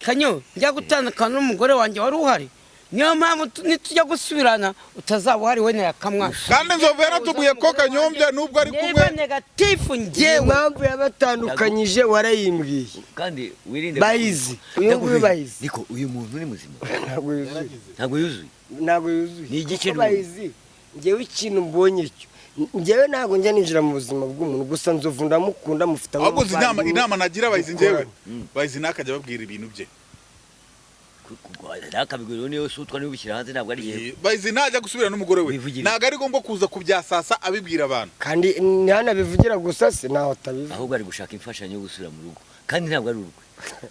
Kanyo njya gutandukana n'umugore wanjye wari uhari niyo mpamvu nitujya gusubirana utazaba uhari we nayakamwa kandi Nzovu yaratubuye ko Kanyombya nubwo ari kumwe negatifu njyewe impamvu yabatandukanyije warayimbwiye kandi wirinde bayizi uyu nguyu bayizi niko uyu muntu ni muzima ntabwo yuzuye ni igice bayizi njyewe ikintu mbonye cyo njyewe ntabwo njya ninjira mu buzima bw'umuntu gusa Nzovu ndamukunda mufite ahubwo inama nagira bayizi njyewe bayizi nakajya babwira ibintu bye nakabiguriro niyo sutwa niyo bishyira hanze ntabwo ari yewe bayizi najya gusubira n'umugore we ntabwo ari ngombwa kuza kubyasasa abibwira abantu kandi ntihana bivugira gusa se naho atabivuga ahubwo ari gushaka imfashanyo yo gusubira mu rugo kandi ntabwo ari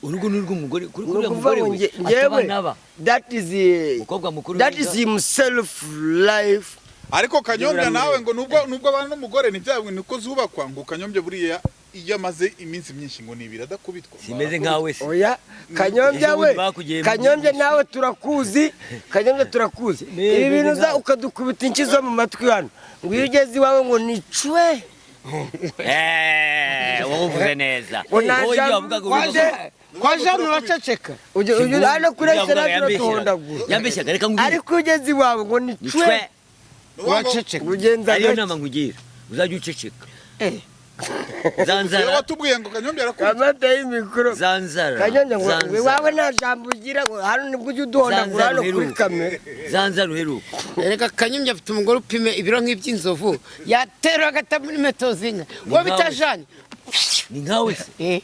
urugo ni urw'umugore kuri kuriya mugore we njyewe that is himself life ariko Kanyombya nawe ngo nubwo abantu n'umugore ntibyabwe niko zubakwa ngo Kanyombya buriya iyo amaze iminsi myinshi ngo nibira adakubitwa simeze nkawe se oya Kanyombya we Kanyombya nawe turakuzi Kanyombya turakuzi ibi bintu za ukadukubita inkizo mu matwi hano ngo iyo ugeze iwawe ngo nicwe wowe neza kwa Jean uraceceka ujye hano kuri restaurant tuhondagura yambeshyaga reka ngubwire ariko ugeze iwawe ngo nicwe uraceceka ugenza ariyo nama nkugira uzajya uceceka zanzara watubwiye ngo Kanyombya arakubita amata y'imikoro zanzara Kanyombya ngo wawe nta jambo ugira ngo hano nibwo ujye uduhondagura hano kuri kamera zanzara uheruka reka Kanyombya afite umugore upime ibiro nk'iby'inzovu yatera agata muri metero zinga ngo bita Jeanne ni nkawe se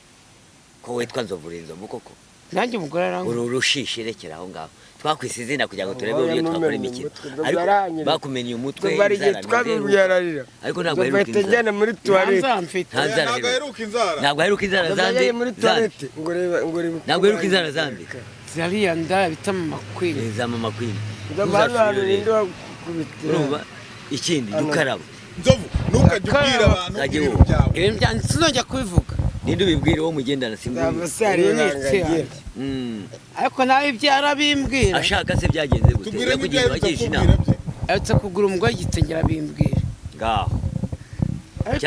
ko witwa Nzovu Inzovu koko nanjye umugore arangwa urushishi rekera aho ngaho twakwise izina kugira ngo turebe uburyo twakora imikino ariko bakumenye umutwe ariko ntabwo aheruka inzara muri tuwarete ntabwo aheruka inzara zandi ntabwo aheruka inzara zandi zariya nda bita Mama Queen za Mama Queen urumva ikindi dukaraba Nzovu ntukajye ubwira abantu ibintu byawe ibintu byanjye sinongera kubivuga ninde ubibwira wo mugendana ariko nawe ibyo arabimbwira ashaka se byagenze gute tubwire n'ibyo aheruka kubwira bye aretse kugura umugore igitengera bimbwira ngaho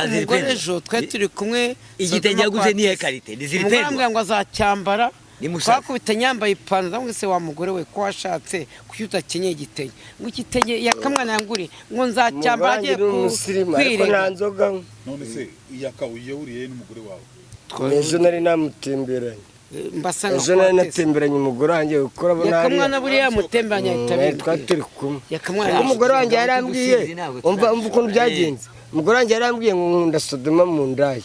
umugore ejo twari turi kumwe igitenge yaguze niye karite umugore ambwira ngo azacyambara twakubita nyambaye ipantaro ngo se wa mugore we ko washatse kuki udakenyeye igitenge ngo igitenge yakamwana yanguriye ngo nzacyambara agiye kwirega none se iyaka uyewuriye n'umugore wawe ejo nari namutemberanye mbasanga ejo nari natemberanye umugore wanjye ukora bona yakamwana buriya mutemberanye ahita twari turi kumwe yakamwana umugore wanjye yarambwiye umva ukuntu byagenze umugore wanjye yarambwiye ngo nkunda Sodoma mu ndaya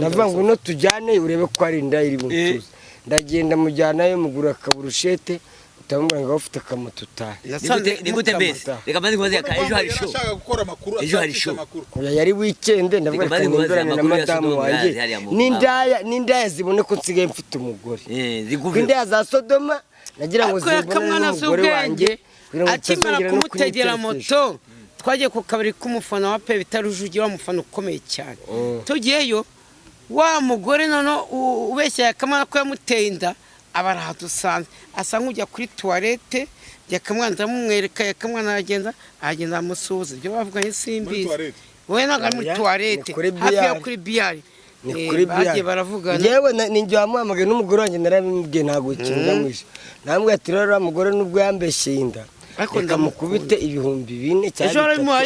navuga ngo no tujyane urebe ko ari indaya iri butuze ndagenda mujyanayo mugura akaburushete utamubwira ngo ufite akamoto utahe ni gute mbese reka maze kubaza ejo hari show ejo hari show yari weekend ndavuga ati nimberane na madamu wanjye n'indaya zibone ko nsigaye mfite umugore indaya za Sodoma nagira ngo zibone n'umugore wanjye akimara kumutegera moto twagiye ku kabari k'umufana wa pe bitarujugiye wa mufana ukomeye cyane tugiyeyo wa mugore nono ubeshya yakamwana ko yamuteye inda abarahadusanze asa nk'ujya kuri toilette yakamwana mumwereka yakamwana agenda amusuhuza ibyo bavuganye simbizi wowe naga muri toilette hafi yo kuri biyari bagiye baravugana yewe ninjye wamuhamagaye n'umugore wanjye narabimubwiye ntabwo kingamwisha namwe ati rero umugore nubwo yambeshye inda reka mukubite 4,000 cyangwa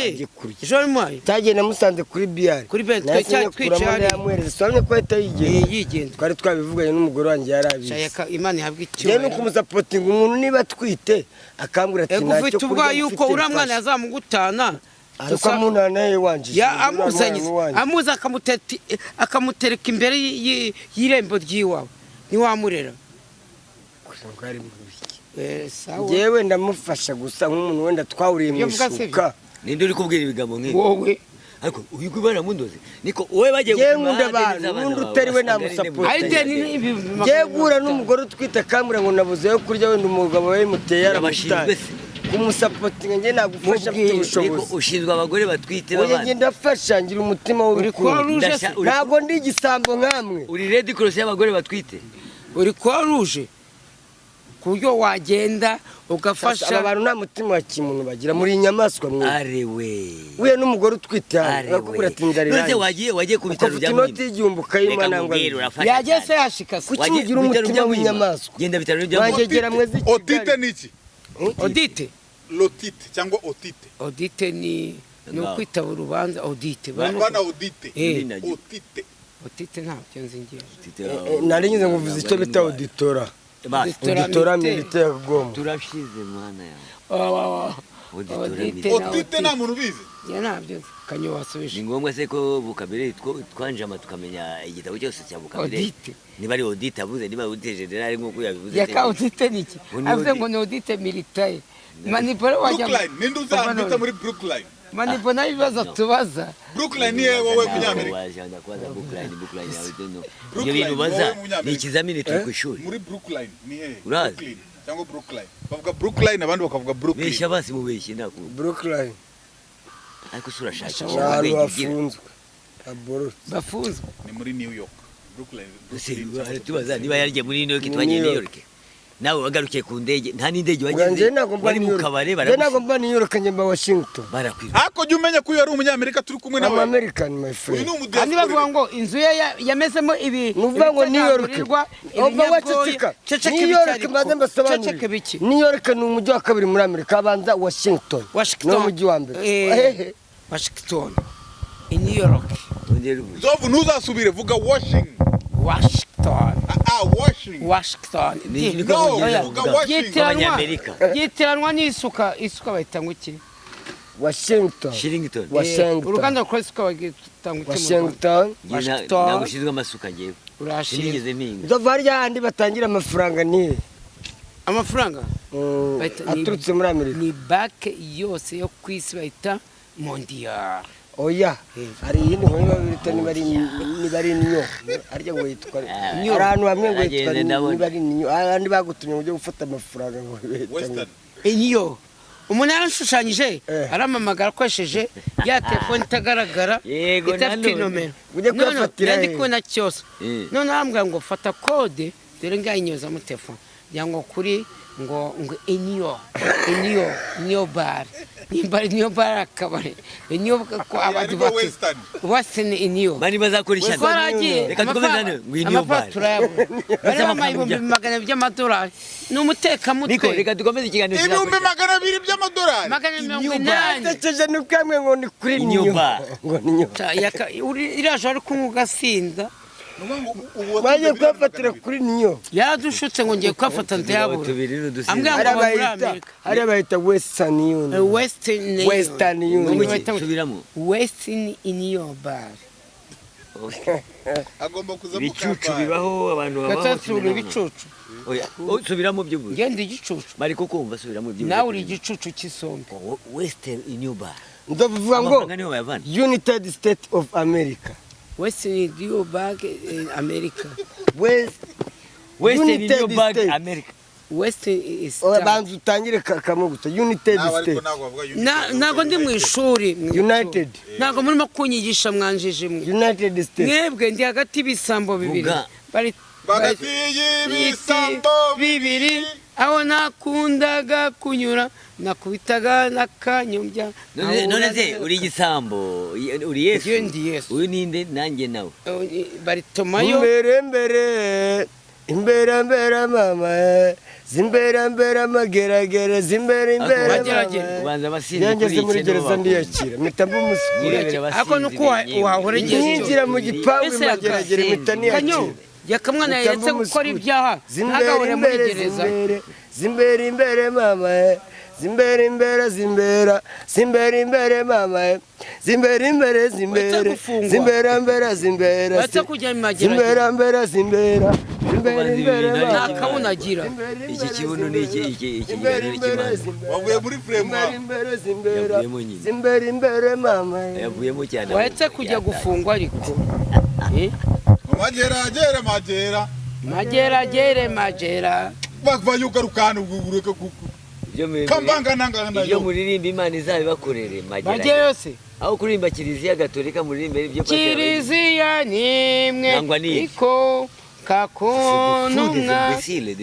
ejo rimuhaye tagenda musanze kuri biyari kuri bentwe cyari twicari yamwereza sonye ko yigenda twari twabivuganye n'umugore wanjye yarabize shayaka imana ihabwa icyo yeno kumusapotinga umuntu niba twite akambura ati ntacyo kurya yuko uriya mwana yazamugutana ariko munana ye wanje amuza akamutereka imbere y'irembo ry'iwawe ntiwamurera yewe ndamufasha gusa nk'umuntu wenda twahuriye mu isuka ninde uri kubwira ibigambo nk'ibi wowe ariko uyu kubara mundoze niko wowe bagiye nkunda abantu nkunda utariwe namusapota yegura n'umugore utwita kamura ngo nabuze yo kurya wenda umugabo we muteye yarabashije kumusapotinga nge nagufasha ubushobozi ushinzwe abagore batwite babana oye ndafasha ngira umutima w'urukundo ntago ndi igisambo nkamwe uri red cross y'abagore batwite uri kwa ruje kuyo wagenda ugafasha abantu nta mutima wa kimuntu bagira muri inyamaswa mwe are we n'umugore utwite bakubura ati ndarira none wagiye ku bitaro bya munoti y'igihumbuka y'Imana ngo yagiye se yashikase kuki mugira umutima w'inyamaswa genda bitaro bya wagegera mwezi otite niki odite lotite cyangwa otite odite ni ukwitaba urubanza odite bana odite otite ntabyo nzi ngiye nari ngize ngo uvuze icyo bita auditora auditora militaire gomo turashize mwana yawe otite nta muntu bize ya ntabyo kanyo wasubije ni ngombwa se ko bukabire twanjama tukamenya igitabo cyose cya bukabire niba ari audit avuze niba audit general nkuko yabivuze ya audit niki avuze ngo ni audit militaire manipolo wajya Brooklyn ninde uzambita muri Brooklyn manipolo nabibaza tubaza Brooklyn ni wowe kunyamerika wajya kwaza Brooklyn ibyo bintu baza ni ikizamini turi ku ishuri muri Brooklyn ni he urazi cyangwa Brooklyn bavuga Brooklyn abandi bakavuga Brooklyn besha basi mu beshi nako Brooklyn ariko surashaka bafunzwe ni muri New York Brooklyn tubaza niba yarije muri New York twanye New York nawe wagarukiye ku ndege nta n'indege wageze wari mu kabare baragushye ntabwo mba New York njye mba Washington barakwira ako jya umenya ko yari umunyamerika turi kumwe nawe American my friend kandi bavuga ngo inzu ye yamezemo ibi nuvuga ngo New York oba waceceka New York maze mbasobanurira New York ni umujyi wa kabiri muri Amerika abanza Washington no umujyi wa mbere Washington in New York zovu ntuzasubire vuga Washington Washington yitiranwa n'isuka bahita ngo iki Washington uruganda rukora isuka bagita ngo iki Washington nagushyizwe amasuka ngewe sinigeze mpinga zo varya handi batangira amafaranga ni amafaranga aturutse muri Amerika ni banki yose yo ku isi bahita mondial oya hari yindi ngo babirita ni bari niyo arya ngo yitwa arantu bamwe ngo yitwa ni bari niyo abandi bagutumye ngo gufata amafaranga ngo Western niyo umuntu yanshushanyije aramamagara akoresheje ya telefone itagaragara idafite nomero ujye kufatira ndikubona cyose none arambwira ngo fata code dore ngayinyoza mu telefone yango kuri ngo niyo bar nimbari niyo barakabare niyo ko abantu Western iniyo bani bazakoresha baragiye reka tukomezane ngwiniyo bar bari amayibumbi magana by'amadolari n'umuteka mutwe niko reka dukomeze ikiganiro ibumbi magana 2 by'amadolari magana 80 ndateje nukamwe ngo ni kuri niyo ngo niyo iraje ari kungugasinda baje kwafatira kuri niyo yadushutse ngo ngiye kwafata ndayabura ari abayita Western Union Western Union subiramo Western Union bar agomba kuza bicucu bibaho abantu babaho bicucu oya subiramo by'ubu ngende igicucu bari kukumva subiramo by'ubu nawe uri igicucu cy'isonga Western Union bar ndavuga ngo United States of America Western Union bar America Western Union bar America Western is bantu utangire kamo gusa United States nago ndi mu ishuri United nago muri makunyigisha mwanjije mwe United States mwebwe ndi hagati bisambo bibiri bari bisambo bibiri aho nakundaga kunyura nakubitaga nakanyombya none se uri igisambo uri Yesu uyu ninde nanjye nawe bari tomayo imbere mama zimbere mageragere zimbere ubanza basinzi yangeze muri gereza ndiyakira mitambo musikure ako nuko wahoregeye ninjira mu gipangu mageragere mitaniyakira yakamwana yeretse gukora ibyaha ntagahore muri gereza zimbere mama zimbere mama zimbere nakabunagira iki kibuno ni iki kiganiro cy'Imana wavuye muri framework zimbere mama yavuyemo cyane wahetse kujya gufungwa ariko magera bakvayugarukana uguruka kuku kambanga nanga iyo muririmba Imana izabibakorere magera yose aho kurimba Kiliziya Gatolika muririmba ibyo Kiliziya nimwe iko kakonumwa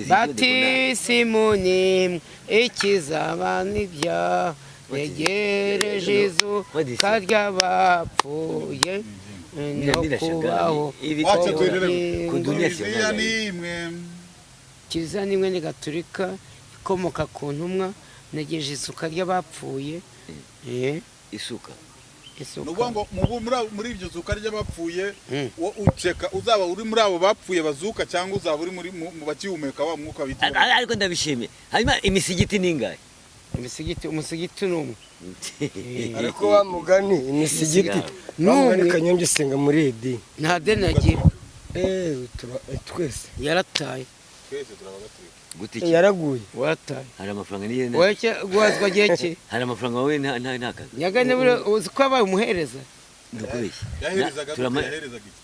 batisimu ikizaba n'ibya yegereje izu karya bapfuye no kubaho Kiliziya nimwe ni Gatolika ikomoka ku ntumwa negeje isuka ry'abapfuye isuka nubango muri ibyo zuka ry'abapfuye uceka uzaba uri muri abo bapfuye bazuka cyangwa uzaba uri muri mu bakihumeka wa mwuka bita ariko ndabishimye hanyuma imisigiti ningaye umusigiti numwe ariko wa mugani imisigiti numwe Kanyombya senga muri edi nta deni agira twese yarataye yaraguye warataye hari amafaranga niye weke guhazwa geke hari amafaranga wowe ntakazi yagane bure uzi ko abaye umuhereza ndukubeshya yaherezaga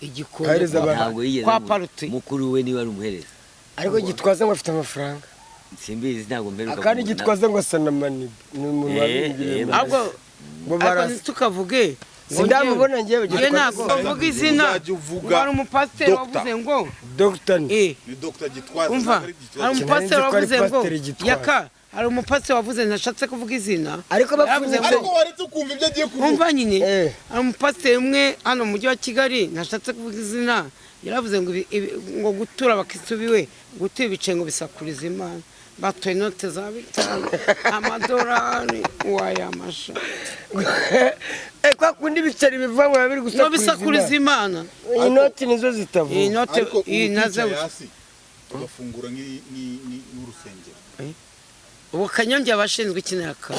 igikombe ntabwo yigeze kwa paruti mukuru we niwe ari umuhereza ariko gitwaza ngo afite amafaranga simbizi ntabwo mberuka kandi gitwaza ngo asana mani ni umuntu wabingiriye ahubwo tukavuge sindamubona ngewe ntabwo mvuga izina hari umupasiteri wavuze ngo Dr. ni Dr. Gitwaza umva hari umupasiteri wavuze ngo yaka hari umupasiteri wavuze nashatse kuvuga izina ariko bavuze ariko waretse kumva ibyo agiye kuvuga umva nyine hari umupasiteri umwe hano mu mujyi wa Kigali nashatse kuvuga izina yaravuze ngo gutura bakisubiwe gutura ibicengo bisakuriza Imana batoye inote za 5 amadolari wayamasha kwa kundi bicari bivamwe biri gusakuriza Imana inoti nizo zitavuga inote inaze bafungura n'urusengero ubu Kanyombya abashinzwe ikinaka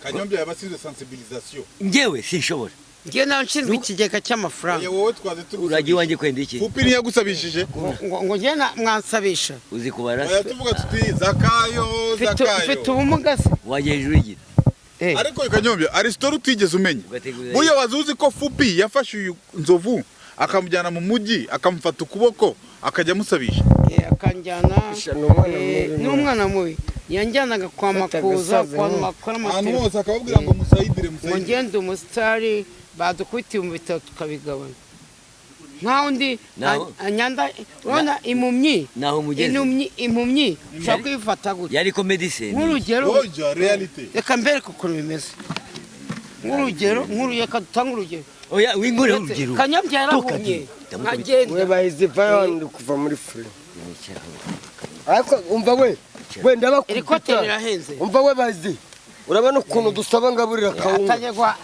Kanyombya yabashinzwe sensibilisation ngewe sinshobora ngiye nawe nshinzwe ikigega cy'amafaranga wowe twaze uragiye wanjye kwenda iki Pupi ntiyagusabishije ngo ngiye mwansabisha uzi kubara tuvuga tuti zakayo mfite ubumuga se waje hejuru y'igiti ariko Kanyombya Aristotle utigeze umenya buya wazuzi ko Pupi yafashe uyu nzovu akamujyana mu mujyi akamufata ukuboko akajya amusabisha akanjyana n'umwana mubi yanjyanaga kwa Makuza kwa makora ahantu hose akababwira ngo musayidire ngo ngende umusitari badukubitiye mu bitaro tukabigabanya nkaho ndi anyanda urabona impumyi naho mugeze impumyi ushobora kwifata gutya yari comedy scene nk'urugero reality reka mbere ukuntu bimeze nk'urugero reka dutange urugero oya wingure urugero Kanyombya yarahumye nkagenda we bahize vayo kuva muri free ariko umva we ndabakubita umva we bahize urabona ukuntu dusaba ngaburira kawunga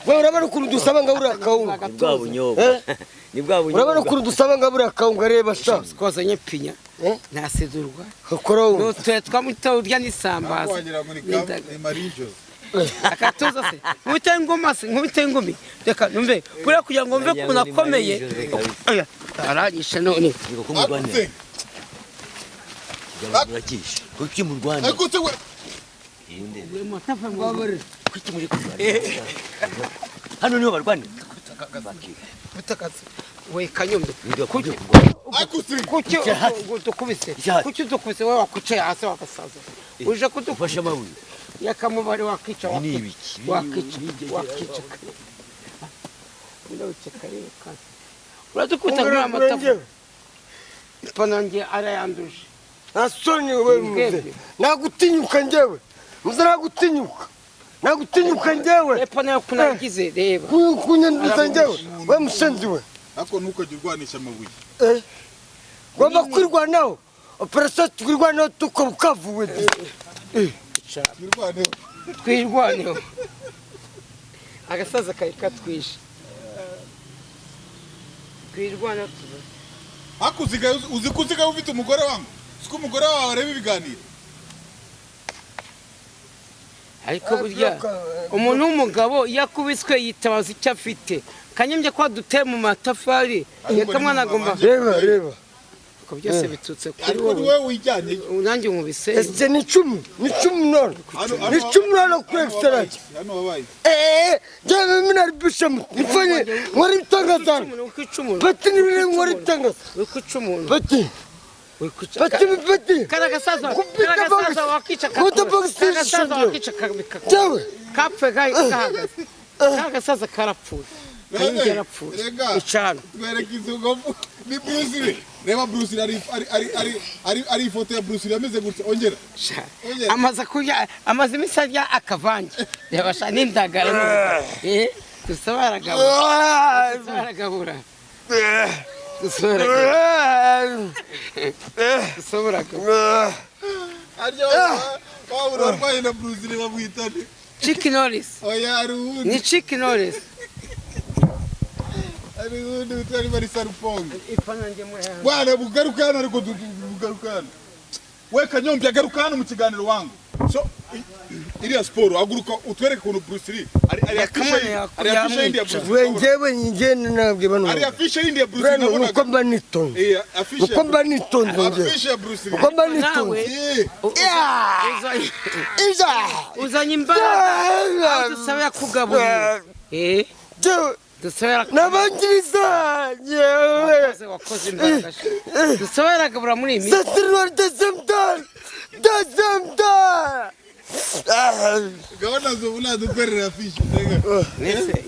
we urabona ukuntu dusaba ngaburira kawunga bwa bunyobwa ni bwa bunyobwa urabona ukuntu dusaba ngaburira kawunga reba sha kozanye pinya ntasedurwa hakora no twamwita urya n'isambaza ni marijo akatoza se nkubita ingumi reka numve kure kugira ngo mve ko nakomeye aranyisha none Urakisha kuki mu Rwanda Akute we kuki muri hano niho barwana butakaze we Kanyombya kuki dukubise we wakuciye hasi wakasaza uje kudufasha amabuye yakamubari wakica wakica uradukubita muri amatafu ipanange arayanduje nasoni we muze nagutinyuka njyewe muze nagutinyuka njyewe epana kunagize reba kunyanduza njyewe we mushenzi we ako nuko girwanisha amabuye ngomba kwirwanaho operation twirwanaho tuko bukavuwe twirwaneho agasaza kari katwishe twirwanaho akuziga uzikuziga ufite umugore wangu siko umugore wawe areba ibiganiro ariko burya umuntu w'umugabo yakubiswe yitabaza icyo afite Kanyombya kwa duteye mu matafari yakamwana agomba reba ko byose bitutse kuri ariko wowe wijyanye nanjye nkubise ese ni 10 none ni 10 none kuri excellence hano wabaye jewe mina ribisham nifanye ngori bitangazana bati nibire ngori bitangaza bati karagasaza wakica jewe kapfe kahagaze karagasaza karapfuye yarapfuye icana berekizugo ni Bruce Lee reba Bruce Lee ari ifoto ya Bruce Lee ameze gutya ongera amaze kurya amaze imisarya akavange yabasha n'indagara dusobaragabura Pablo arwaye na Bruce Lee bamwitane Chicken Norris oya arundi ni Chicken Norris arundi utari bari saruponga ipanange mu bwana bugarukana ariko bugarukana we Kanyombya garukana mu kiganiro wangu so iriya sport aguruka utwereke kuntu Bruce Lee ari afishe India Bruce we njyewe njyene nabwe bano ari afishe India Bruce Lee nabona uko mbaniton uko mbaniton afishe Bruce Lee uko mbaniton uzanye imbaraga dusaba kugaburira dusaba nabangiriza yewe wakoze imbaraga dusaba gabura muri imi satirwa dezemdar gahunda zo dukorera afishe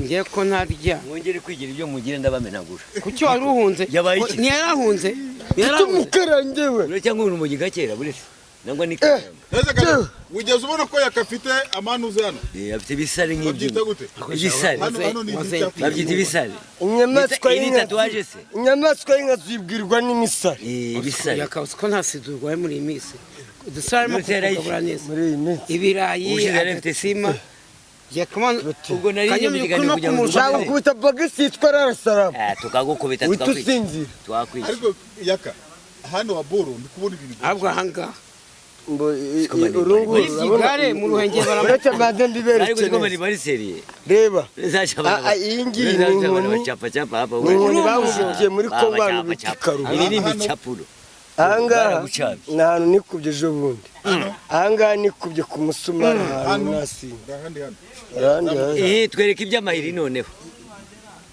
ngiye ko ntarya mwongere kwigira ibyo mugira ndabamenagura kuki wari uhunze ni yarahunze tumukarangewe cyangwa umuntu mugiga kera burese nangwa ni ugeze ubona ko yakafite amanuze hano afite ibisare nk'ibyo ibisare babyita ibisare inyamaswa y'inka zibwirwa n'imisare ibisare yakabuse ko ntasidurwaye muri iyi minsi dusaramo kugabura neza ibirayi agatsima ubwo nari njye mu kiganiro kugira ngo ushaka kubita bagisi yitwa rarasaramu tukagukubita twakwica ariko yaka hano wa boro ndi kubona ibintu ahubwo ahangaha urungu igare mu ruhengeri baramaca bande ndiberekeye reba iyi ngiyi ni inkoni bamujukiye muri Kongo abantu bita ikaruhu iri ni imicapuro ahangaha ni ahantu nikubye ejo bundi ahangaha nikubye ku musumari ahantu nasinga twereka iby'amahiri noneho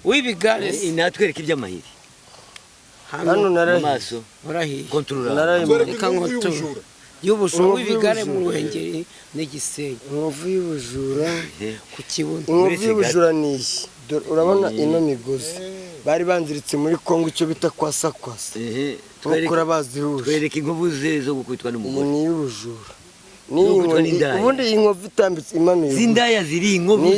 w'ibigare natwereka iby'amahiri hano narahiye kontorora y'ubujura w'ibigare mu ruhengeri n'igisenyi inkovu y'ubujura ku kibuno inkovu y'ubujura ni iyi urabona ino migozi bari banziritse muri Kongo icyo bita kwasa tukora bazihuje twereke inkovu ze zo gukubitwa n'umugore ni y'ubujura ubundi inkovu itambitse imanuye zindaya ziri inkovu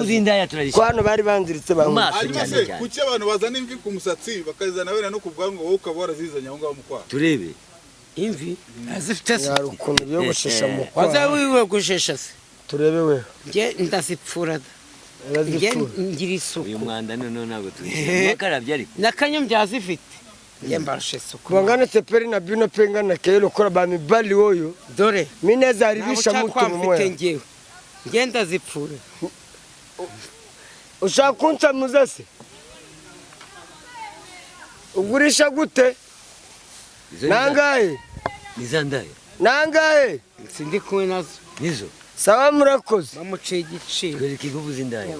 zindaya turarishaka kwano bari banziritse bamwe kuki abantu bazana imvi ku musatsi bakazana wena no kubwango wowe ukaba warazizanye aho ngaho mu kwa turebe imvi azifite se ukuntu byo gushesha mu kwa wazawiwe gushesha se turebe we nge ndasipfura nge ngira isuku uyu mwanda none ntabwo tuzi makarabye ariko nakanyombya azifite nge mbarashe isuku kubangana seperi na bino penga na kero kora ba mibali woyo dore mineza aribisha mtu mmoja nge ndazipfura ushakunca muzase ugurisha gute nangahe nizandaye nangahe sindi kumwe nazo nizo sawa murakoze bamuciye igiciro twereke inkovu zindaya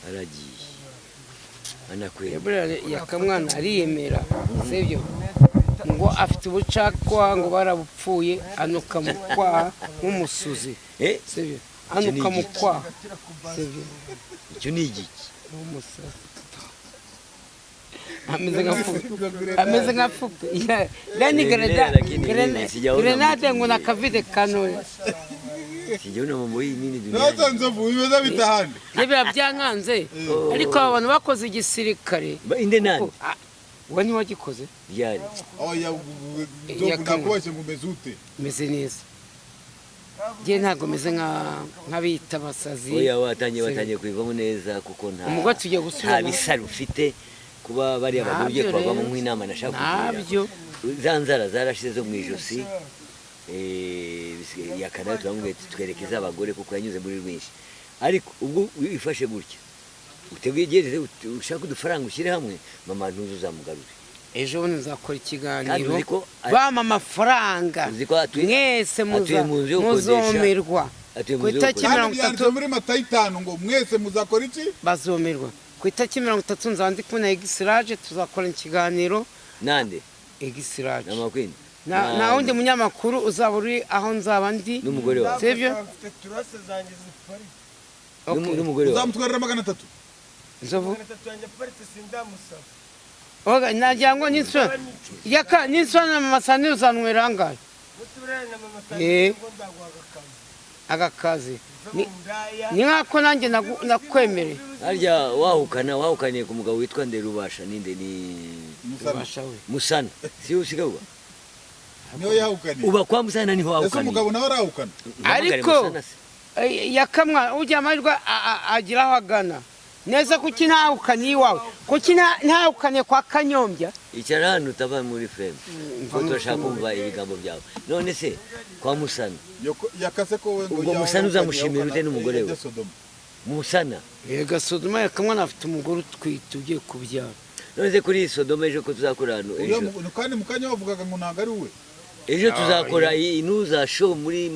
aragiye anakwera yakamwana ariyemera sibyo ngo afite ubucakwa ngo barabupfuye anuka mu kwaha nk'umusuzi sibyo anuka mu kwaha sibyo icyo ni igiki ameze nka fuku yani grenade ngo nakavide kanoya sijye no mu yinini dunia nzovu bimeza bitahande nibira byankanze ariko abantu bakoze igisirikare inde nani wani wagikoze byari oya ndakubashye ngo mezute meze neza je ntago meze nk'abita basazi oya watangiye kwivamo neza kuko nta umugwa tujye gusubira bisari ufite kuba bari abantu ugiye kwagamo nk'inama nashaka nabyo zanzara zarashize mu ijosi yakana turamwe twerekeza abagore kuko yanyuze muri rwinshi ariko ubwo ifashe gutya utegereje ushaka udufaranga ushyire hamwe mama ntuzuzamugarure ejo bundi nzakora ikiganiro bama amafaranga mwese muzomerwa ku itariki 30 muri Matayo 5 ngo mwese muzakora iki bazomerwa ku itariki 30 nzandika na Egisirage tuzakora ikiganiro nande Egisirage n'amakwini na wundi munyamakuru uzaba uri aho nzaba ndi n'umugore wawe sivyo n'umugore wawe uzamutwarira 300 nzovu oga najyango niswa na masani uzanwera ngayo agakazi ni nkako nanjye nakwemere harya wahukaniye ku mugabo witwa Nderubasha ninde ni Musana si usigawa niyo yahukaniye uba kwa Musana niho wahukaniye ese umugabo nawe arahukana ariko yakamwa ujya amajwa agiraho agana neza kuki ntahukaniye iwawe kuki ntahukaniye kwa Kanyombya icara hano utava muri frame ko turashaka kumva ibigambo byawe none se kwa Musana yakase ko we ngo ubwo Musana uzamushimira ute n'umugore we Musana yega Sodoma yakamwa afite umugore utwite ugiye kubyara none se kuri Sodoma ejo ko tuzakora hano ejo kandi mukanya bavugaga ngo ntago ari we ejo tuzakora inuza show muri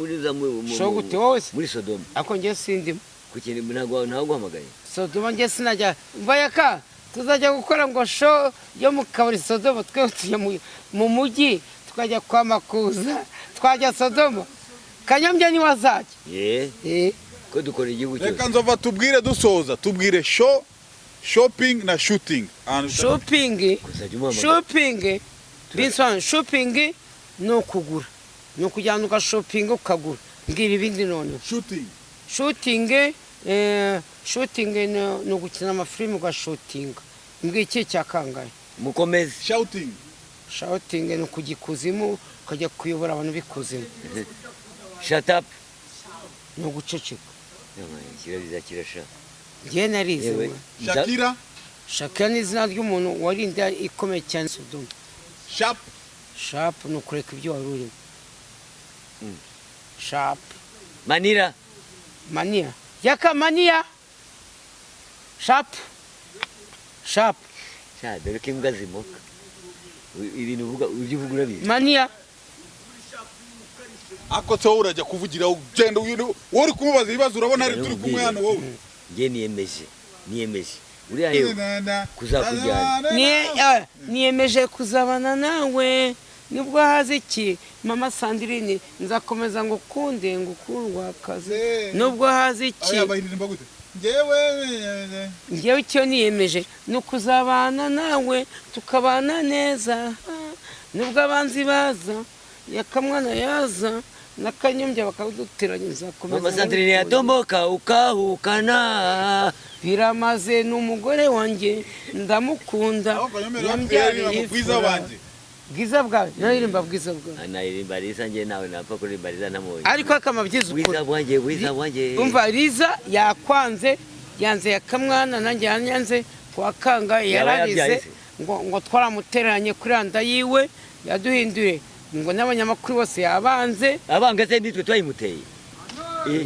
show gute wose muri Sodoma ako ngiye sindimo kuki ntago guhamagaye Sodoma ngiye sinajya mvayaka tuzajya gukora ngo show yo mu kabari Sodoma twe tuye mu mujyi tukajya kwa Makuza twajya Sodoma Kanyombya ni wazajya ko dukora igihugu cyose reka nzova tubwire dusoza tubwire show shopping na shooting shopping binswan shopping no kugura no kujyana uka shopping ukagura ngira ibindi none shooting no gukina amafilm uga shooting ngiki cyakangaye mukomeze shouting no kugikuzimu ukajya kuyobora abantu bikuzimu shut up no guceceka kirabiza kirasha ngiye narize Shakira ni izina ry'umuntu warinda ikomeye cyane Sodoma sharp no kureka ibyo wari urimo sharp mania yaka mania sharp dore ko imbwa zimoka ibintu uvuga uvuga urabizi mania ako cyo urajya kuvugira ugenda wori kumubaza ibibazo urabona ari turi kumwe hano wowe ngiye niyemeje uriya kuzakujyana niyemeje kuzabana nawe nibwo haza iki mama Sandrine nzakomeza ngo kunde ngo kundwa akazi nubwo haza iki ngewe icyo niyemeje nukuzabana nawe tukabana neza nubwo abanzi baza yakamwana yaza nakanyombya bakaduteranya nzakomeza mama Sandrine yatomboka ukahukana biramaze n'umugore wanjye ndamukunda yambyariye bwiza wanje bwiza bwawe naririmba bwiza bwawe naririmba Liza nje nawe napfa kuririmba Liza namoye ariko akamabyiza ukuri bwiza wanje umva Liza yakwanze yanze yakamwana nanjye yanyanze kwakanga yararize ngo twaramuteranye kuri anda yiwe yaduhindure ngo n'abanyamakuru bose yabanze abangaze nitwe twayimuteye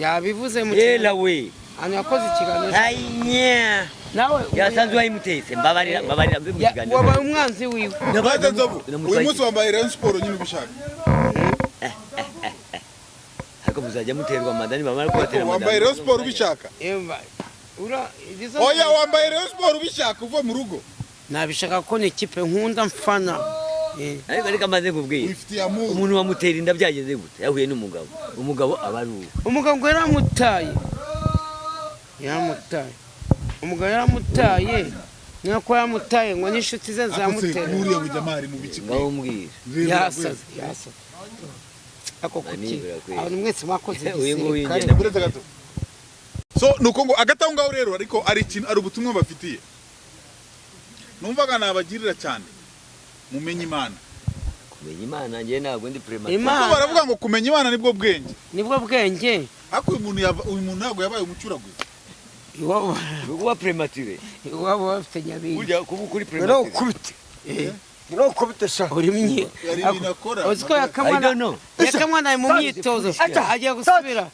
yabivuze mu we hano yakoze ikiganiro anya nawe yasanzwe wayimuteye mbabarira mbe mu kiganiro wabaye umwanzi wiwe nabaze nzovu uyu munsi wambaye Rayon Sport nyine ubishaka ariko muzajya muterwa madani bamara kubatera madani wambaye Rayon Sport ubishaka oya wambaye Rayon Sport ubishaka uva mu rugo nabishaka ko ni ikipe nkunda mfana ariko amaze kubwira umuntu wamutera inda byagenze gute yahuye n'umugabo umugabo abaruwe umugabo yaramutaye umugabo yaramutaye nako yamutaye ngo n'inshuti ze zamutera uriya mujamari mu biki ngaho mbwira yasaze ako kuki abantu mwese mwakoze gato so nuko ngo agataho ngaho rero ariko ari ikintu ari ubutumwa bafitiye numvaga nabagirira cyane mumenye Imana kumenya Imana ngiye ntabwo ndi premature kuko baravuga ngo kumenya Imana nibwo bwenge ariko uyu muntu ntabwo yabaye umucuraguzi uwa premature iwabo bafite nyabingi burya kuba kuri premature no kubite sha uri mye uziko yakamwana mu myitozo agiye gusubira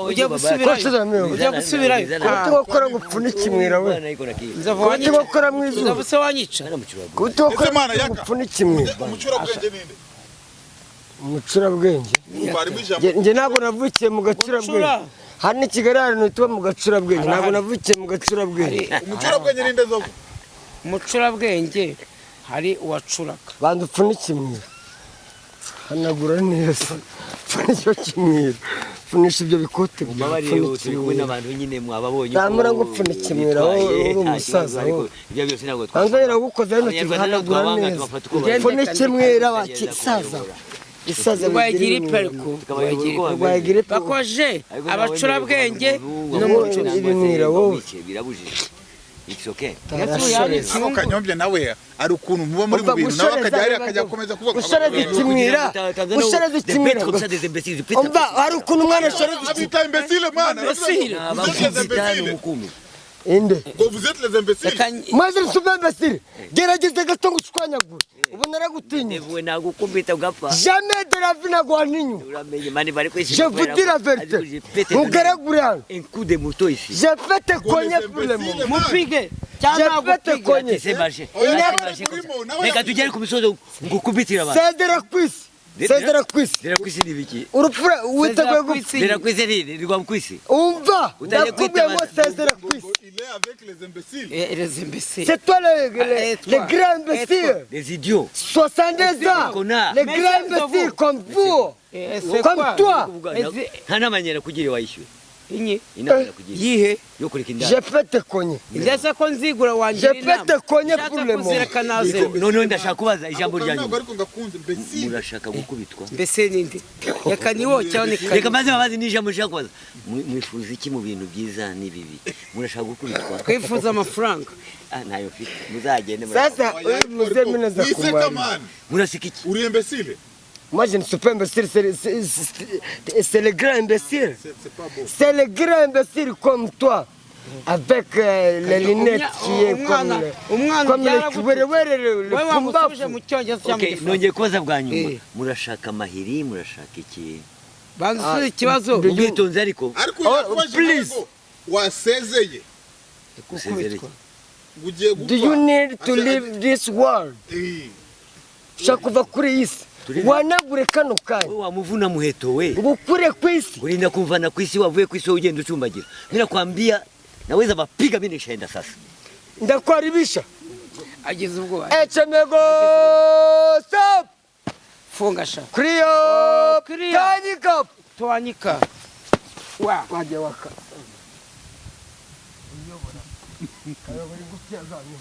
ugiye gusubirayo gukora ngo upfunikimwira we gukora mwizuba uza wanyica gukora ngo upfunikimwira umucurabwenge nge ntabwo navukiye mu gacurabwenge hano Kigali hari tuba mu gacurabwenge ntabwo navukiye mu gacurabwenge umucurabwenge ninde zo umucurabwenge hari uwacuraka bandu upfunikimwira hanagura neza pfunisha kimwira pfunisha ibyo bikote byawe n'abantu nyine mwababonye ndamura ngo pfunikimwira uri umusaza ibyo byose ntabwo twanzera gukoza hano kihanagura neza pfunikimwira bakisaza isaza bagira iperiko bakoje abacurabwenge no mu ibimwira wowe birabujije it's okay ako kanyombye nawe ari ukuntu muba muri mu bintu nawe akajya akomeza kuvuga ushareze kimwira umva hari ukuntu umwana ashareze abita imbecile mwana inde vous êtes les imbéciles moi je suis imbécile gerageza gato ngushwanyagura ubu naragutinya ewe nagukubita ugapfa jamais de la vie nagwaninyu uramenye mani bari kwisi je vous dis la vérité mugaragura un coup de moto ici je vais te cogner pour le moment mupige je vais te cogner c'est marché reka tugere ku misozo ngukubitira abantu Cedera kwisi ni biki urupfura witeguye gupfa Cedera kwisi ni rwa kwisi umva ndakubwiye ngo cedera kwisi il est avec les imbéciles c'est toi le grand imbécile les idiots 70 ans les grands imbéciles comme vous comme toi hana manyera kugira wayishyuye inye inama kugira yihe yo kureka inda je peux te cogner ndetse ko nzigura wanje je peux te cogner pour le moment none ndashaka kubaza ijambo ryanyu ariko ngakunze imbécile murashaka gukubitwa mbese ninde reka niwo cyane reka maze babazi n'ijambo rishaka kubaza mwifuza iki mu bintu byiza n'ibibi murashaka gukubitwa twifuza amafaranga ntayo mfite muzagende sasa muze mineza kumwana murasika iki uri imbécile Moi, je ne suis pas imbécile, c'est le grand imbécile. C'est le grand imbécile comme toi, avec les lunettes qui est comme le kumbafu. Okay, nongeye kubaza bwa nyuma. Murashaka amahiri, murashaka iki? Banzuye ikibazo. Ubwitonzi ariko. Please. Wasezeye. Do you need to leave this world? Shakuva kuri isi. Wanagure kano kanya wamuvuna muheto we ubukure kwisi urinda kumvana kwisi wavuye kwisi ugenda ucumbagira nirakwambia naweza mapiga mimi nishaenda sasa. Ndakuharibisha. Ageze ubwoba. Echemego stop. Funga sha. Clear. Tanyika. Tanyika. Wa. Waje waka. Kayobora gutya zanyu.